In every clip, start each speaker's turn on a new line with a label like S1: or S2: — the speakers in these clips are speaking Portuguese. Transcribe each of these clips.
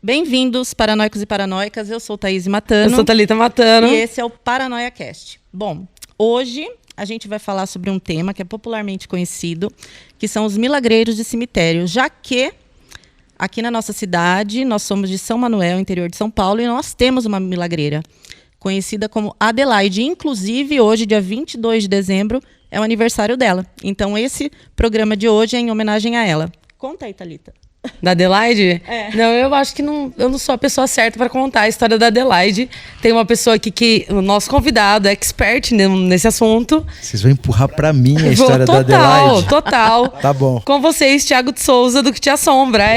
S1: Bem-vindos, paranoicos e paranoicas. Eu sou Thaís Matano.
S2: Eu sou Thalita Matano.
S1: E esse é o Paranoia Cast. Bom, hoje a gente vai falar sobre um tema que é popularmente conhecido, que são os milagreiros de cemitério, já que aqui na nossa cidade, nós somos de São Manuel, interior de São Paulo, e nós temos uma milagreira, conhecida como Adelaide. Inclusive, hoje, dia 22 de dezembro, é o aniversário dela. Então, esse programa de hoje é em homenagem a ela. Conta aí, Thalita.
S2: Da Adelaide?
S1: É.
S2: Não, eu acho que eu não sou a pessoa certa para contar a história da Adelaide. Tem uma pessoa aqui que o nosso convidado é expert nesse assunto.
S3: Vocês vão empurrar para mim a história da Adelaide?
S2: Total.
S3: Tá bom.
S2: Com vocês, Thiago de Souza, do Que Te Assombra.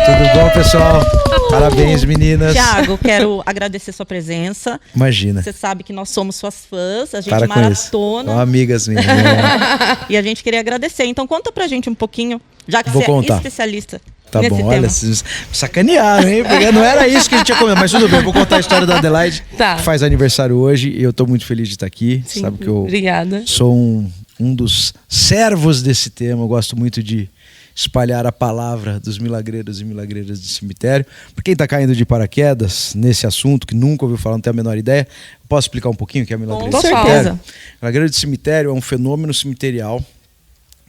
S3: Tudo bom, pessoal? Parabéns, meninas.
S1: Thiago, quero agradecer sua presença.
S3: Imagina.
S1: Você sabe que nós somos suas fãs, a gente
S3: Para
S1: maratona.
S3: São amigas minhas.
S1: E a gente queria agradecer. Então conta pra gente um pouquinho, já que
S3: Vou
S1: você
S3: contar.
S1: é especialista
S3: Tá
S1: nesse
S3: bom,
S1: tema.
S3: olha, vocês sacanearam, hein? Porque não era isso que a gente ia comer, mas tudo bem, eu vou contar a história da Adelaide,
S2: Tá.
S3: que faz aniversário hoje, e eu tô muito feliz de estar aqui.
S2: Sim,
S3: Sabe que eu
S2: obrigada.
S3: sou um dos servos desse tema, eu gosto muito de espalhar a palavra dos milagreiros e milagreiras de cemitério. Para quem está caindo de paraquedas nesse assunto, que nunca ouviu falar, não tem a menor ideia, posso explicar um pouquinho o que é milagreiro
S1: Com
S3: de cemitério?
S1: certeza.
S3: Milagreiro de cemitério é um fenômeno cemiterial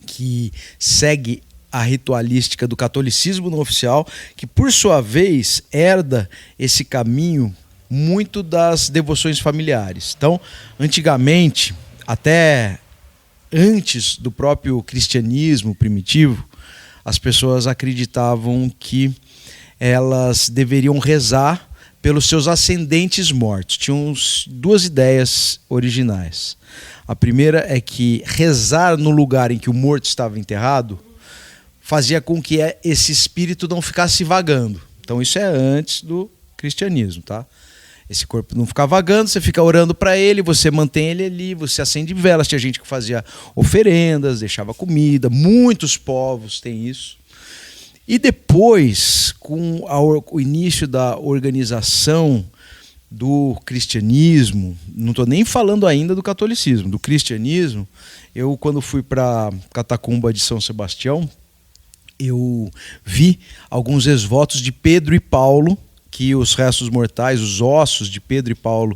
S3: que segue a ritualística do catolicismo não oficial, que por sua vez herda esse caminho muito das devoções familiares. Então, antigamente, até antes do próprio cristianismo primitivo, as pessoas acreditavam que elas deveriam rezar pelos seus ascendentes mortos. Tinham duas ideias originais. A primeira é que rezar no lugar em que o morto estava enterrado fazia com que esse espírito não ficasse vagando. Então isso é antes do cristianismo, tá? Esse corpo não fica vagando, você fica orando para ele, você mantém ele ali, você acende velas. Tinha gente que fazia oferendas, deixava comida, muitos povos têm isso. E depois, com o início da organização do cristianismo, não estou nem falando ainda do catolicismo, do cristianismo, eu quando fui para a catacumba de São Sebastião, eu vi alguns ex-votos de Pedro e Paulo, que os restos mortais, os ossos de Pedro e Paulo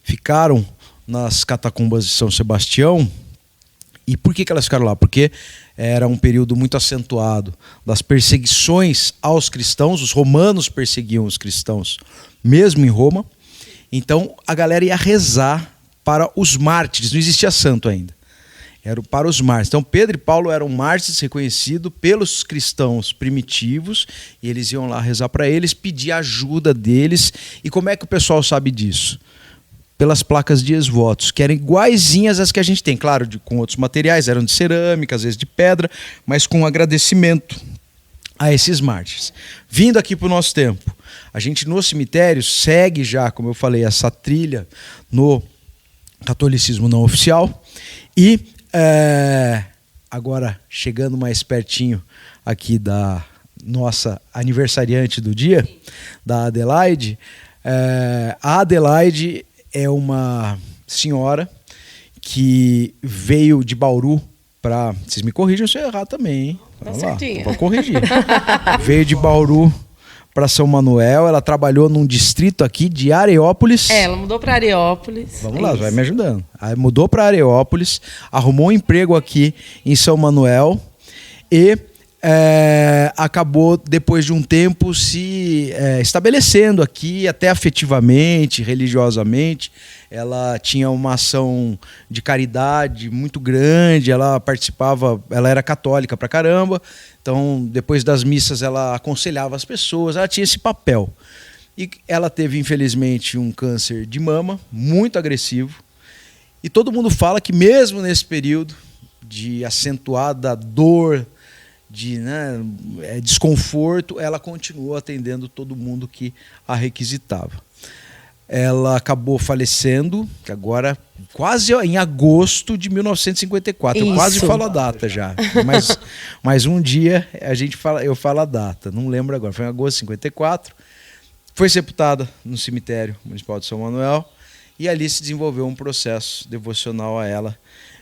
S3: ficaram nas catacumbas de São Sebastião. E por que elas ficaram lá? Porque era um período muito acentuado das perseguições aos cristãos. Os romanos perseguiam os cristãos, mesmo em Roma. Então a galera ia rezar para os mártires, não existia santo ainda. Era para os mártires. Então Pedro e Paulo eram mártires reconhecidos pelos cristãos primitivos, e eles iam lá rezar para eles, pedir ajuda deles. E como é que o pessoal sabe disso? Pelas placas de ex-votos, que eram iguaizinhas às que a gente tem, claro, com outros materiais, eram de cerâmica, às vezes de pedra, mas com agradecimento a esses mártires. Vindo aqui para o nosso tempo, a gente no cemitério segue já, como eu falei, essa trilha no catolicismo não oficial. E agora, chegando mais pertinho aqui da nossa aniversariante do dia, da Adelaide, a Adelaide é uma senhora que veio de Bauru para... Vocês me corrijam se eu errar também, hein?
S2: Tá certinho.
S3: Vou corrigir. Veio de Bauru para São Manuel, ela trabalhou num distrito aqui de Areópolis.
S2: Ela mudou para Areópolis.
S3: Vamos lá, vai me ajudando. Aí mudou para Areópolis, arrumou um emprego aqui em São Manuel e acabou, depois de um tempo, se estabelecendo aqui, até afetivamente, religiosamente. Ela tinha uma ação de caridade muito grande, ela participava, ela era católica pra caramba, então depois das missas ela aconselhava as pessoas, ela tinha esse papel. E ela teve, infelizmente, um câncer de mama muito agressivo, e todo mundo fala que mesmo nesse período de acentuada dor, de desconforto, ela continuou atendendo todo mundo que a requisitava. Ela acabou falecendo, que agora quase em agosto de 1954.
S2: Isso.
S3: Eu quase falo a data já. Mas um dia eu falo a data. Não lembro agora. Foi em agosto de 54. Foi sepultada no cemitério municipal de São Manuel. E ali se desenvolveu um processo devocional a ela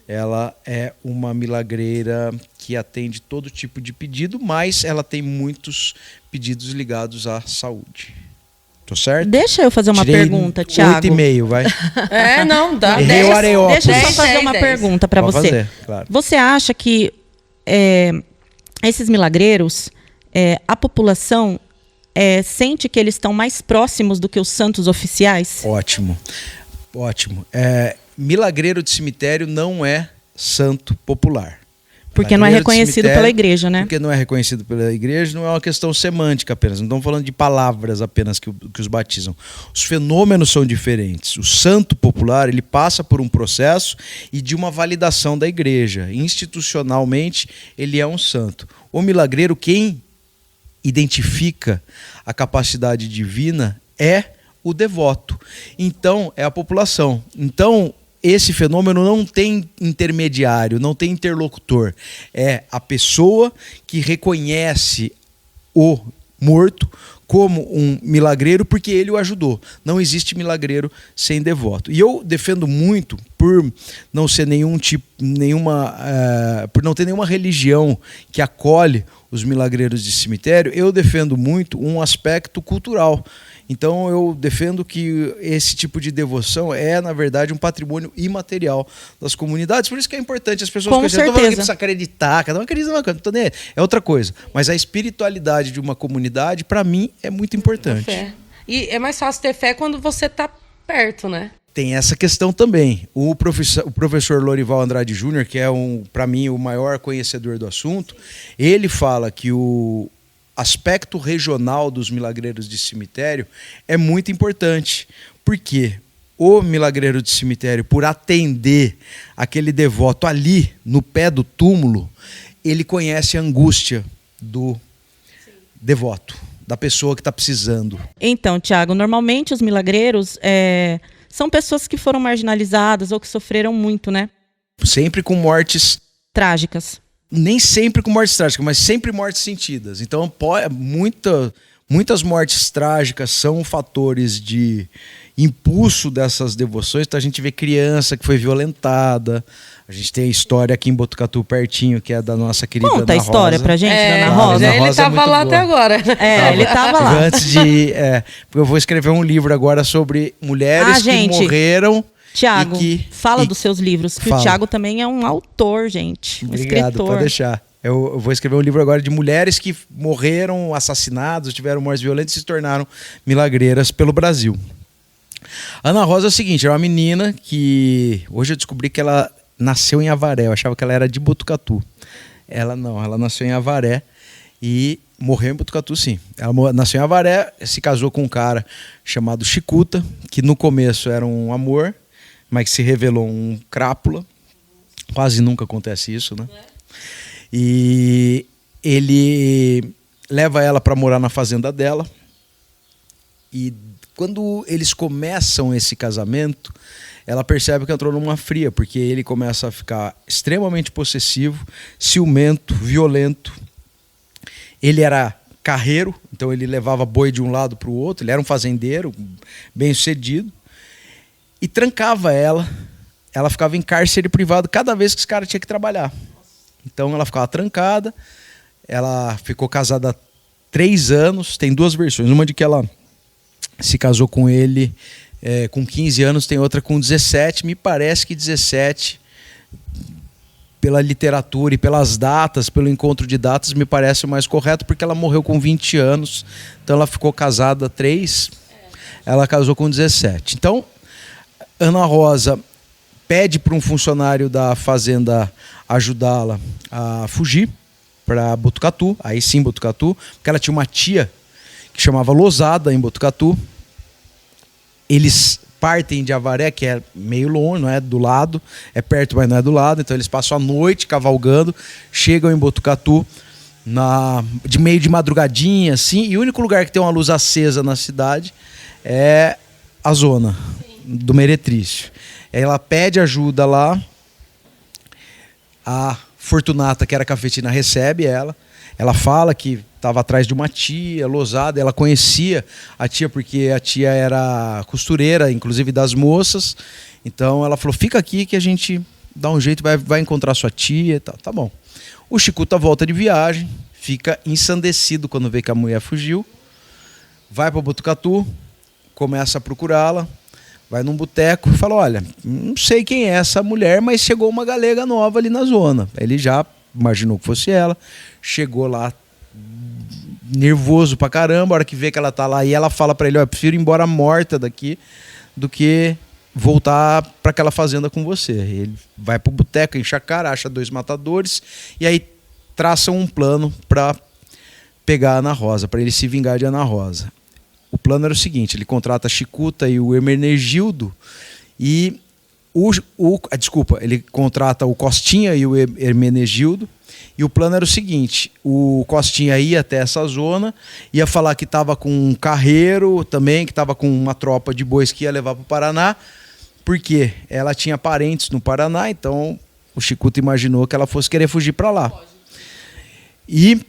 S3: ela é uma milagreira que atende todo tipo de pedido, mas ela tem muitos pedidos ligados à saúde. Tô certo?
S1: Deixa eu fazer uma
S3: Tirei
S1: pergunta, Thiago.
S3: 8,5, vai.
S2: Não, dá.
S3: Errei o areópago.
S1: Deixa eu só
S2: 10,
S1: fazer
S2: 10,
S1: uma
S2: 10.
S1: pergunta para
S3: Pode
S1: você.
S3: fazer, claro.
S1: Você acha que esses milagreiros, a população sente que eles estão mais próximos do que os santos oficiais?
S3: Ótimo. Ótimo. Milagreiro de cemitério não é santo popular.
S1: Porque não é
S3: Milagreiro de
S1: reconhecido
S3: cemitério,
S1: pela igreja, né?
S3: Porque não é reconhecido pela igreja, não é uma questão semântica apenas. Não estamos falando de palavras apenas que os batizam. Os fenômenos são diferentes. O santo popular, ele passa por um processo e de uma validação da igreja. Institucionalmente, ele é um santo. O milagreiro, quem identifica a capacidade divina é o devoto. Então, é a população. Então, esse fenômeno não tem intermediário, não tem interlocutor. É a pessoa que reconhece o morto como um milagreiro porque ele o ajudou. Não existe milagreiro sem devoto. E eu defendo muito, por não ser por não ter nenhuma religião que acolhe os milagreiros de cemitério, eu defendo muito um aspecto cultural. Então eu defendo que esse tipo de devoção é, na verdade, um patrimônio imaterial das comunidades. Por isso que é importante as pessoas
S1: Com certeza.
S3: Não falando que precisa acreditar, cada um acredita, não tô nem aí. É outra coisa. Mas a espiritualidade de uma comunidade, para mim, é muito importante.
S2: Fé. E é mais fácil ter fé quando você tá perto, né?
S3: Tem essa questão também. O professor Lorival Andrade Júnior, que é, para mim, o maior conhecedor do assunto, ele fala que o aspecto regional dos milagreiros de cemitério é muito importante, porque o milagreiro de cemitério, por atender aquele devoto ali, no pé do túmulo, ele conhece a angústia do devoto, da pessoa que está precisando.
S1: Então, Thiago, normalmente os milagreiros são pessoas que foram marginalizadas ou que sofreram muito, né?
S3: Sempre com mortes
S1: Trágicas.
S3: nem sempre com mortes trágicas, mas sempre mortes sentidas. Então, muitas mortes trágicas são fatores de impulso dessas devoções. Então, a gente vê criança que foi violentada. A gente tem a história aqui em Botucatu, pertinho, que é da nossa querida
S1: Conta a
S3: Ana
S1: história
S3: Rosa.
S1: pra gente, da Ana
S3: Ana
S1: Rosa.
S3: Rosa.
S2: Ele
S3: é
S2: tava
S3: muito
S2: lá
S3: boa.
S2: até agora.
S1: Ele tava lá.
S3: Antes de... eu vou escrever um livro agora sobre mulheres que
S1: gente,
S3: morreram.
S1: Thiago,
S3: fala
S1: dos seus livros, que
S3: Fala.
S1: o Thiago também é um autor, gente. Um
S3: Obrigado,
S1: escritor.
S3: pode deixar. Eu vou escrever um livro agora de mulheres que morreram assassinadas, tiveram mortes violentas e se tornaram milagreiras pelo Brasil. Ana Rosa é o seguinte, é uma menina que... Hoje eu descobri que ela nasceu em Avaré. Eu achava que ela era de Botucatu. Ela não, ela nasceu em Avaré e morreu em Botucatu, sim. Ela nasceu em Avaré, se casou com um cara chamado Chicuta, que no começo era um amor, mas que se revelou um crápula. Quase nunca acontece isso, né? E ele leva ela para morar na fazenda dela. E quando eles começam esse casamento, ela percebe que entrou numa fria, porque ele começa a ficar extremamente possessivo, ciumento, violento. Ele era carreiro, então ele levava boi de um lado para o outro, ele era um fazendeiro bem-sucedido, e trancava ela. Ela ficava em cárcere privado cada vez que esse cara tinha que trabalhar. Então ela ficava trancada, ela ficou casada há 3 anos, tem 2 versões, uma de que ela se casou com ele com 15 anos, tem outra com 17, me parece que 17, pela literatura e pelas datas, pelo encontro de datas, me parece o mais correto, porque ela morreu com 20 anos, então ela ficou casada há 3, ela casou com 17. Então, Ana Rosa pede para um funcionário da fazenda ajudá-la a fugir para Botucatu, aí sim Botucatu, porque ela tinha uma tia que chamava Losada em Botucatu. Eles partem de Avaré, que é meio longe, não é do lado, é perto, mas não é do lado, então eles passam a noite cavalgando, chegam em Botucatu de meio de madrugadinha, assim, e o único lugar que tem uma luz acesa na cidade é a zona do Meretrício. Ela pede ajuda lá, a Fortunata, que era cafetina, recebe ela. Ela fala que estava atrás de uma tia, Losada. Ela conhecia a tia porque a tia era costureira, inclusive das moças. Então ela falou, fica aqui que a gente dá um jeito, vai encontrar sua tia e tal. Tá bom. O Chicuta volta de viagem, fica ensandecido quando vê que a mulher fugiu, vai para Botucatu, começa a procurá-la, vai num boteco e fala, olha, não sei quem é essa mulher, mas chegou uma galega nova ali na zona. Ele já imaginou que fosse ela, chegou lá nervoso pra caramba, a hora que vê que ela tá lá, e ela fala pra ele, ó, eu prefiro ir embora morta daqui do que voltar para aquela fazenda com você. Ele vai pro boteco, enche a cara, acha 2 matadores e aí traçam um plano para pegar a Ana Rosa, para ele se vingar de Ana Rosa. O plano era o seguinte, ele contrata a Chicuta e o Hermenegildo e ele contrata o Costinha e o Hermenegildo. E o plano era o seguinte, o Costinha ia até essa zona, ia falar que estava com um carreiro também, que estava com uma tropa de bois que ia levar para o Paraná, porque ela tinha parentes no Paraná, então o Chicuta imaginou que ela fosse querer fugir para lá. E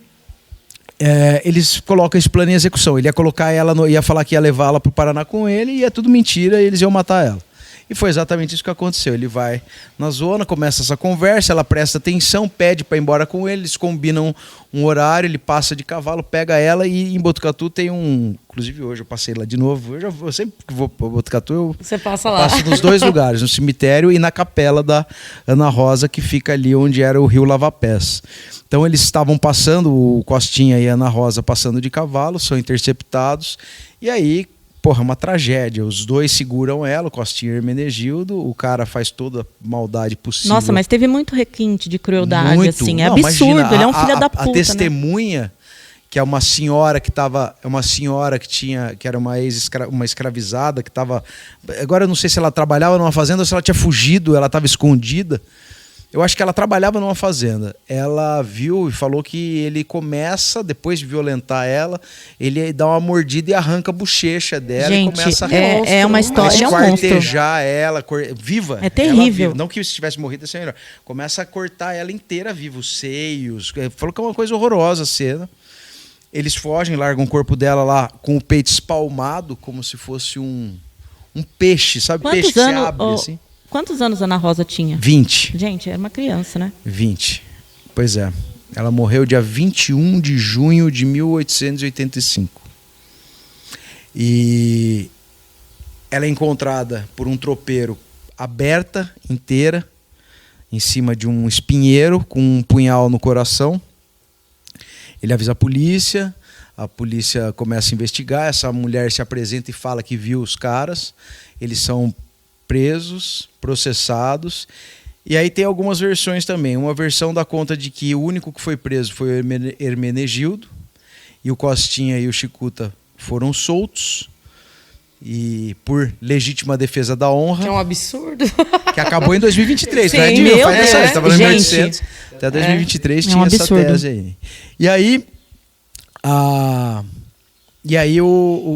S3: eles colocam esse plano em execução. Ele ia colocar ela, ia falar que ia levá-la para o Paraná com ele, e é tudo mentira, e eles iam matar ela. E foi exatamente isso que aconteceu. Ele vai na zona, começa essa conversa, ela presta atenção, pede para ir embora com ele, eles combinam um horário, ele passa de cavalo, pega ela e em Botucatu tem um... Inclusive hoje eu passei lá de novo, eu sempre que vou para Botucatu
S2: Você passa lá.
S3: passo nos 2 lugares, no cemitério e na capela da Ana Rosa, que fica ali onde era o rio Lavapés. Então eles estavam passando, o Costinha e a Ana Rosa passando de cavalo, são interceptados e aí... Porra, uma tragédia. Os 2 seguram ela, o Costinha e o Hermenegildo. O cara faz toda a maldade possível.
S1: Nossa, mas teve muito requinte de crueldade,
S3: muito.
S1: assim. É
S3: Não,
S1: absurdo,
S3: imagina,
S1: ele é um filho da puta,
S3: a testemunha, que é uma senhora que estava... É uma senhora que era uma escravizada, que estava... Agora eu não sei se ela trabalhava numa fazenda ou se ela tinha fugido, ela estava escondida. Eu acho que ela trabalhava numa fazenda. Ela viu e falou que ele começa, depois de violentar ela, ele dá uma mordida e arranca a bochecha dela.
S1: Gente,
S3: e começa
S1: é uma história, ele é um monstro.
S3: esquartejar ela, viva.
S1: É terrível.
S3: Viva. Não que se tivesse morrido, ia ser melhor. Começa a cortar ela inteira viva, os seios. Falou que é uma coisa horrorosa a cena. Eles fogem, largam o corpo dela lá com o peito espalmado, como se fosse um peixe, sabe?
S1: Quantos
S3: Peixe que
S1: anos,
S3: se abre assim.
S1: Quantos anos a Ana Rosa tinha?
S3: 20.
S1: Gente, era uma criança, né?
S3: 20. Pois é. Ela morreu dia 21 de junho de 1885. E ela é encontrada por um tropeiro aberta, inteira, em cima de um espinheiro, com um punhal no coração. Ele avisa a polícia começa a investigar, essa mulher se apresenta e fala que viu os caras, eles são presos, processados, e aí tem algumas versões também. Uma versão dá conta de que o único que foi preso foi o Hermenegildo, e o Costinha e o Chicuta foram soltos, e por legítima defesa da honra.
S2: Que é um absurdo.
S3: Que acabou em 2023,
S1: Sim,
S3: né? Edmil, faz essa lista, estava em
S1: gente,
S3: 1800, até 2023
S1: é
S3: tinha
S1: um
S3: essa
S1: absurdo.
S3: tese aí.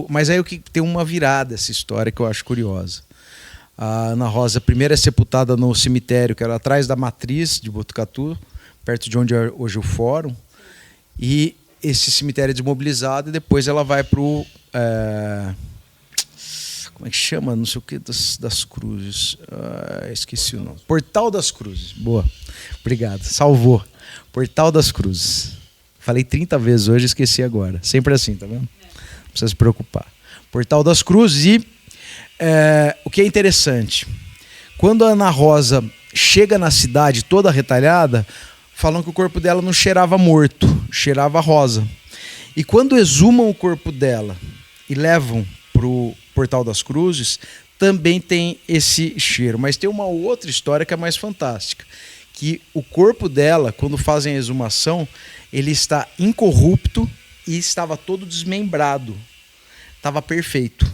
S3: Mas aí o que tem uma virada essa história que eu acho curiosa. A Ana Rosa primeiro é sepultada no cemitério que era atrás da Matriz de Botucatu, perto de onde é hoje o Fórum, e esse cemitério é desmobilizado e depois ela vai para o... como é que chama? Não sei o que das Cruzes. Esqueci o nome. Portal das Cruzes. Boa. Obrigado. Salvou. Portal das Cruzes. Falei 30 vezes hoje, esqueci agora. Sempre assim, tá vendo? Não precisa se preocupar. Portal das Cruzes. E o que é interessante, quando a Ana Rosa chega na cidade toda retalhada, falam que o corpo dela não cheirava morto, cheirava rosa. E quando exumam o corpo dela e levam para o Portal das Cruzes, também tem esse cheiro. Mas tem uma outra história que é mais fantástica, que o corpo dela, quando fazem a exumação, ele está incorrupto e estava todo desmembrado. Estava perfeito.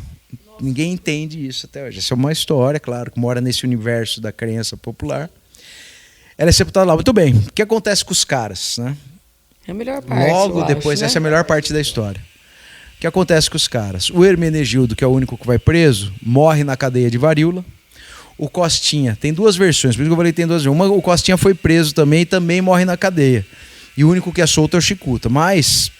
S3: Ninguém entende isso até hoje. Essa é uma história, claro, que mora nesse universo da crença popular. Ela é sepultada lá. Muito bem. O que acontece com os caras, né?
S2: É a melhor parte.
S3: Logo depois, essa é a melhor parte da história. O que acontece com os caras? O Hermenegildo, que é o único que vai preso, morre na cadeia de varíola. O Costinha, tem 2 versões, por isso que eu falei que tem 2 versões. O Costinha foi preso também e também morre na cadeia. E o único que é solto é o Chicuta. Mas,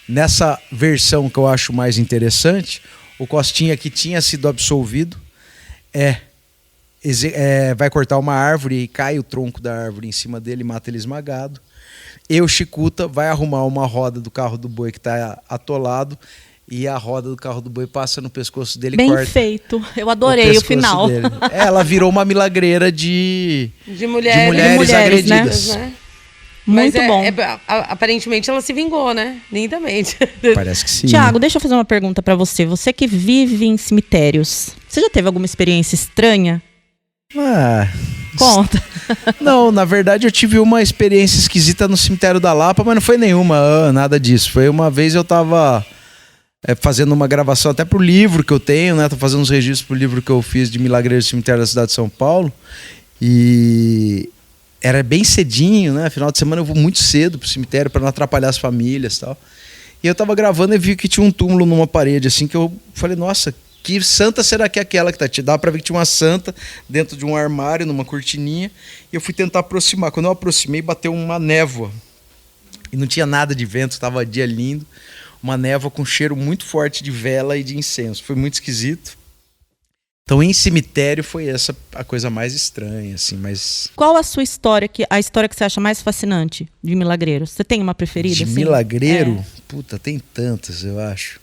S3: nessa versão que eu acho mais interessante, o Costinha, que tinha sido absolvido, é vai cortar uma árvore e cai o tronco da árvore em cima dele e mata ele esmagado. E o Chicuta vai arrumar uma roda do carro do boi que está atolado e a roda do carro do boi passa no pescoço dele e
S1: Bem
S3: corta
S1: feito. Eu adorei o
S3: pescoço
S1: final.
S3: dele. Ela virou uma milagreira de
S2: mulheres
S3: agredidas.
S2: Né?
S1: Muito
S2: Mas
S1: bom.
S2: Aparentemente ela se vingou, né? Lindamente.
S3: Parece que sim.
S1: Tiago, deixa eu fazer uma pergunta pra você. Você que vive em cemitérios, você já teve alguma experiência estranha?
S3: Ah,
S1: Conta.
S3: não, na verdade eu tive uma experiência esquisita no cemitério da Lapa, mas não foi nenhuma, nada disso. Foi uma vez eu tava fazendo uma gravação até pro livro que eu tenho, né? Tô fazendo uns registros pro livro que eu fiz de Milagreiros do Cemitério da cidade de São Paulo. E era bem cedinho, né? Final de semana eu vou muito cedo pro cemitério para não atrapalhar as famílias e tal. E eu tava gravando e vi que tinha um túmulo numa parede, assim, que eu falei, nossa, que santa será que é aquela que tá? Dá pra ver que tinha uma santa dentro de um armário, numa cortininha. E eu fui tentar aproximar. Quando eu aproximei, bateu uma névoa. E não tinha nada de vento, tava dia lindo. Uma névoa com cheiro muito forte de vela e de incenso. Foi muito esquisito. Então, em cemitério, foi essa a coisa mais estranha, assim, mas...
S1: Qual a sua história, a história que você acha mais fascinante de milagreiro? Você tem uma preferida?
S3: De
S1: assim?
S3: milagreiro? Puta, tem tantas, eu acho.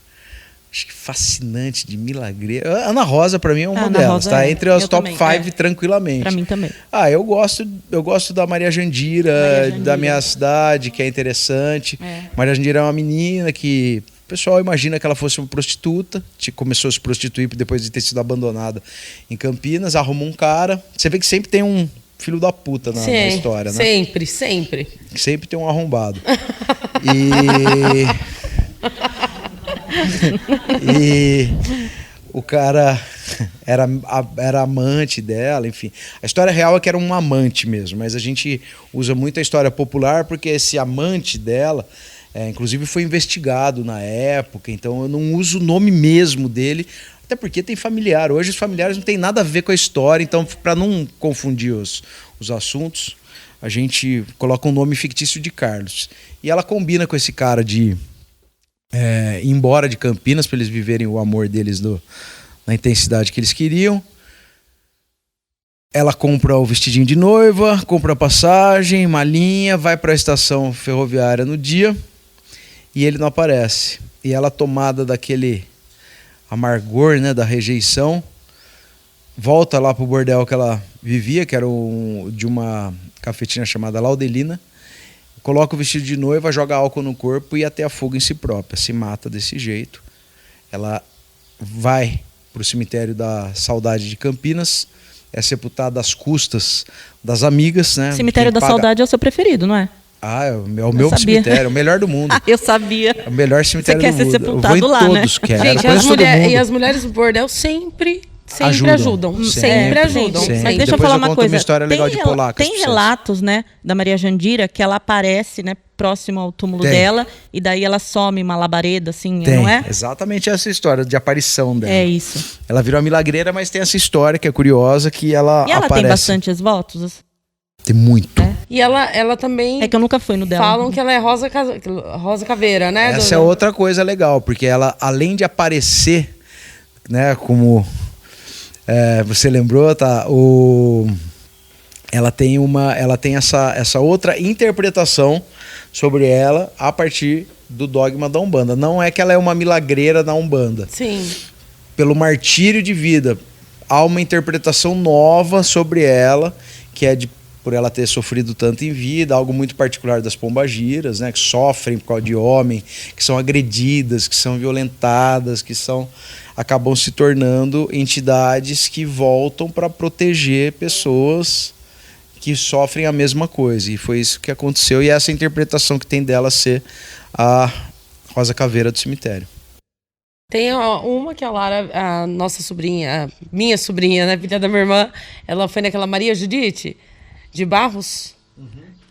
S3: Acho que fascinante de milagreiro. Ana Rosa, pra mim, é uma
S1: Ana
S3: delas,
S1: Rosa
S3: tá? Entre as
S1: eu
S3: top
S1: também,
S3: 5, tranquilamente.
S1: Pra mim também.
S3: Eu gosto da Maria Jandira, da minha cidade, que é interessante. Maria Jandira é uma menina que o pessoal imagina que ela fosse uma prostituta, começou a se prostituir depois de ter sido abandonada em Campinas, arrumou um cara. Você vê que sempre tem um filho da puta na história, né?
S2: Sempre.
S3: Sempre tem um arrombado. E o cara era amante dela, enfim. A história real é que era um amante mesmo, mas a gente usa muito a história popular porque esse amante dela, inclusive foi investigado na época, então eu não uso o nome mesmo dele, até porque tem familiar. Hoje os familiares não tem nada a ver com a história, então para não confundir os assuntos, a gente coloca um nome fictício de Carlos. E ela combina com esse cara de ir embora de Campinas para eles viverem o amor deles na intensidade que eles queriam. Ela compra o vestidinho de noiva, compra a passagem, malinha, vai para a estação ferroviária no dia e ele não aparece. E ela, tomada daquele amargor, né, da rejeição, volta lá pro bordel que ela vivia, que era de uma cafetina chamada Laudelina, coloca o vestido de noiva, joga álcool no corpo e até afoga em si própria, se mata desse jeito. Ela vai pro cemitério da Saudade de Campinas, é sepultada às custas das amigas, né?
S1: Cemitério da Saudade é o seu preferido, não é?
S3: É o meu cemitério, é o melhor do mundo.
S1: Eu sabia.
S3: É o melhor cemitério do mundo.
S1: Você quer ser sepultado
S3: eu vou em
S1: lá,
S3: todos,
S1: né?
S3: quero.
S2: Gente, as mulheres do bordel sempre ajudam. Sempre ajudam.
S3: Sempre.
S1: Mas deixa eu
S3: Depois
S1: falar
S3: eu
S1: uma
S3: conto
S1: coisa.
S3: uma história legal de polacas.
S1: Tem relatos, né, da Maria Jandira que ela aparece, né, próximo ao túmulo dela e daí ela some uma labareda, assim, não é?
S3: Exatamente essa história de aparição dela.
S1: É isso.
S3: Ela virou uma milagreira, mas tem essa história que é curiosa, que ela
S1: E ela
S3: aparece.
S1: tem bastantes votos?
S3: Tem muito.
S2: E ela também...
S1: É que eu nunca fui no dela.
S2: Falam que ela é Rosa Caveira, né?
S3: Essa é outra coisa legal, porque ela, além de aparecer, né, como você lembrou, tá? Ela tem essa outra interpretação sobre ela a partir do dogma da Umbanda. Não é que ela é uma milagreira da Umbanda.
S2: Sim.
S3: Pelo martírio de vida, há uma interpretação nova sobre ela, que é por ela ter sofrido tanto em vida, algo muito particular das pombagiras, né, que sofrem por causa de homem, que são agredidas, que são violentadas, acabam se tornando entidades que voltam para proteger pessoas que sofrem a mesma coisa. E foi isso que aconteceu, e essa interpretação que tem dela ser a Rosa Caveira do cemitério.
S2: Tem uma que a Lara, a nossa sobrinha, minha sobrinha, né, filha da minha irmã, ela foi naquela Maria Judite de Barros,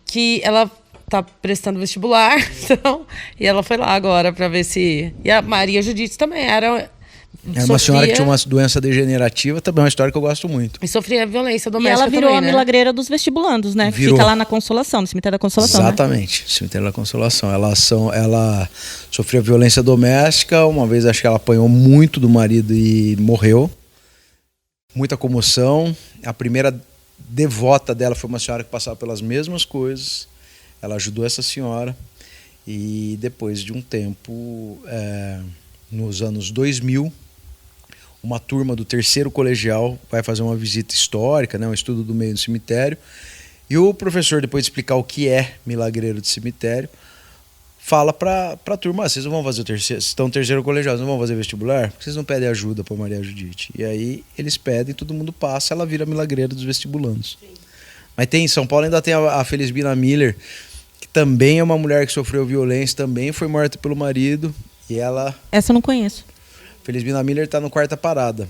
S2: que ela tá prestando vestibular, então, e ela foi lá agora para ver se... E a Maria Judite também era
S3: uma senhora que tinha uma doença degenerativa, também é uma história que eu gosto muito.
S2: E sofria violência
S1: E
S2: doméstica
S1: ela virou
S2: também,
S1: a
S2: né?
S1: milagreira dos vestibulandos, né? Que
S3: Virou.
S1: fica lá na Consolação, no cemitério da Consolação.
S3: Exatamente,
S1: né?
S3: Cemitério da Consolação. Ela sofreu violência doméstica, uma vez acho que ela apanhou muito do marido e morreu. Muita comoção. A primeira devota dela foi uma senhora que passava pelas mesmas coisas. Ela ajudou essa senhora. E depois de um tempo, nos anos 2000, uma turma do 3º colegial vai fazer uma visita histórica, né, um estudo do meio do cemitério. E o professor, depois de explicar o que é milagreiro de cemitério, fala para a turma: vocês não vão fazer o terceiro, estão no 3º colegial, vocês não vão fazer vestibular? Por que vocês não pedem ajuda para Maria Judite? E aí eles pedem, todo mundo passa, ela vira milagreira dos vestibulandos. Sim. Mas em São Paulo ainda tem a Felisbina Miller, que também é uma mulher que sofreu violência, também foi morta pelo marido. E ela...
S1: Essa eu não conheço.
S3: Felisbina Miller está no Quarta Parada.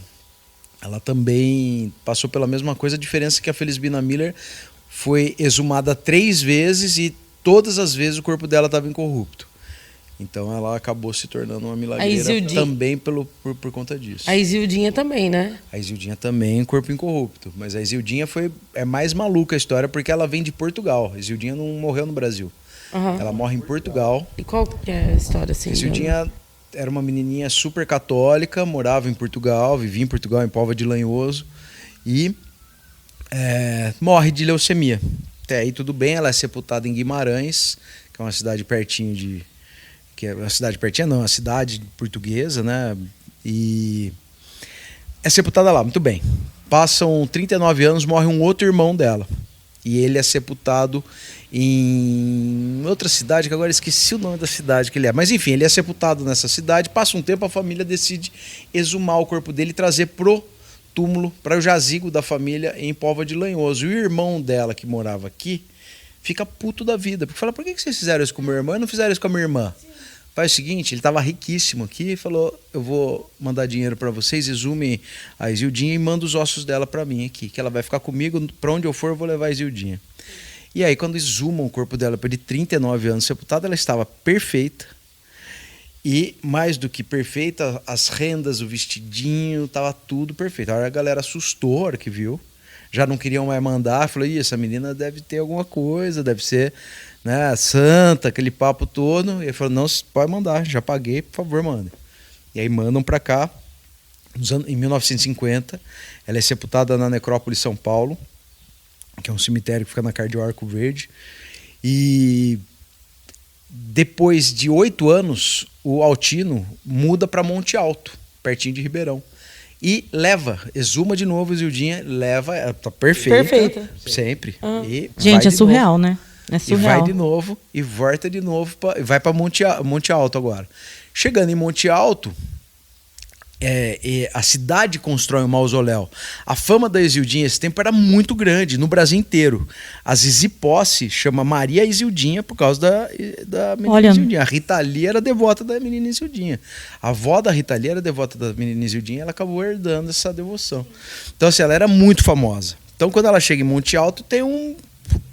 S3: Ela também passou pela mesma coisa. A diferença é que a Felisbina Miller foi exumada 3 vezes e todas as vezes o corpo dela estava incorrupto. Então ela acabou se tornando uma milagreira também por conta disso.
S2: A Isildinha também, né?
S3: A Isildinha também, corpo incorrupto. Mas a Isildinha é mais maluca a história porque ela vem de Portugal. A Isildinha não morreu no Brasil. Uhum. Ela morre em Portugal.
S2: E qual que é a história assim?
S3: A Isildinha era uma menininha super católica, morava em Portugal, vivia em Portugal, em Póvoa de Lanhoso. E morre de leucemia. Até aí tudo bem, ela é sepultada em Guimarães, que é uma cidade pertinho de... que é uma cidade pertinho, não, uma cidade portuguesa, né? E é sepultada lá, muito bem. Passam 39 anos, morre um outro irmão dela. E ele é sepultado em outra cidade, que agora esqueci o nome da cidade que ele é. Mas enfim, ele é sepultado nessa cidade. Passa um tempo, a família decide exumar o corpo dele e trazer pro túmulo, para o jazigo da família em Póvoa de Lanhoso. E o irmão dela, que morava aqui, fica puto da vida. Porque fala: por que vocês fizeram isso com o meu irmão e não fizeram isso com a minha irmã? Faz o seguinte, ele estava riquíssimo aqui e falou: eu vou mandar dinheiro para vocês, exumem a Isildinha e manda os ossos dela para mim aqui, que ela vai ficar comigo, para onde eu for eu vou levar a Isildinha. E aí quando exumam o corpo dela, depois de 39 anos sepultada, ela estava perfeita. E mais do que perfeita, as rendas, o vestidinho, estava tudo perfeito. A galera assustou a hora que viu, já não queriam mais mandar, falou: ih, essa menina deve ter alguma coisa, deve ser, né, santa, aquele papo todo. E ele falou: não, pode mandar, já paguei, por favor, manda. E aí mandam para cá. Em 1950, ela é sepultada na Necrópole São Paulo, que é um cemitério que fica na Cardeal Arco Verde. E depois de 8 anos, o Altino muda para Monte Alto, pertinho de Ribeirão. E exuma de novo a Isildinha, ela tá perfeita. Sempre. E
S1: gente, é surreal, né? É surreal.
S3: E vai de novo, e volta de novo, vai para Monte Alto agora. Chegando em Monte Alto, a cidade constrói um mausoléu. A fama da Isildinha esse tempo era muito grande, no Brasil inteiro. A Zizi Posse chama Maria Isildinha por causa da menina Isildinha. A Rita Lee era devota da menina Isildinha. A avó da Rita Lee era devota da menina Isildinha e ela acabou herdando essa devoção. Então assim, ela era muito famosa. Então quando ela chega em Monte Alto, tem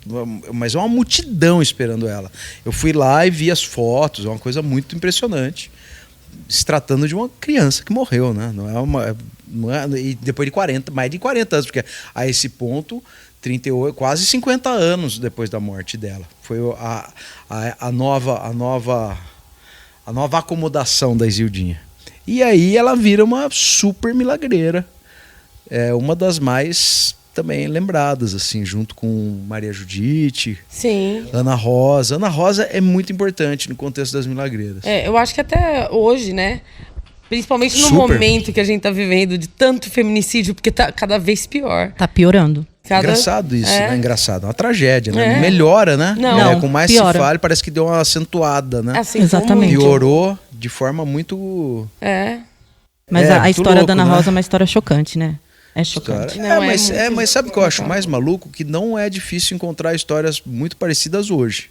S3: uma multidão esperando ela. Eu fui lá e vi as fotos, é uma coisa muito impressionante. Se tratando de uma criança que morreu, né? E depois de mais de 40 anos, porque a esse ponto, 38, quase 50 anos depois da morte dela. Foi a nova acomodação da Isildinha. E aí ela vira uma super milagreira. É uma das mais também lembradas, assim, junto com Maria Judite,
S2: sim,
S3: Ana Rosa. Ana Rosa é muito importante no contexto das milagreiras.
S2: Eu acho que até hoje, né? Principalmente no momento que a gente tá vivendo de tanto feminicídio, porque tá cada vez pior.
S1: Tá piorando.
S3: Engraçado isso, né? Engraçado. É uma tragédia, né? Melhora, né?
S1: Não,
S3: com mais
S1: piora.
S3: se fala, parece que deu uma acentuada, né?
S2: Assim,
S1: exatamente.
S3: Piorou de forma muito...
S1: Mas a história
S3: louco,
S1: da Ana
S3: né?
S1: Rosa é uma história chocante, né? É chocante.
S3: Mas sabe o que eu acho mais maluco? Que não é difícil encontrar histórias muito parecidas hoje.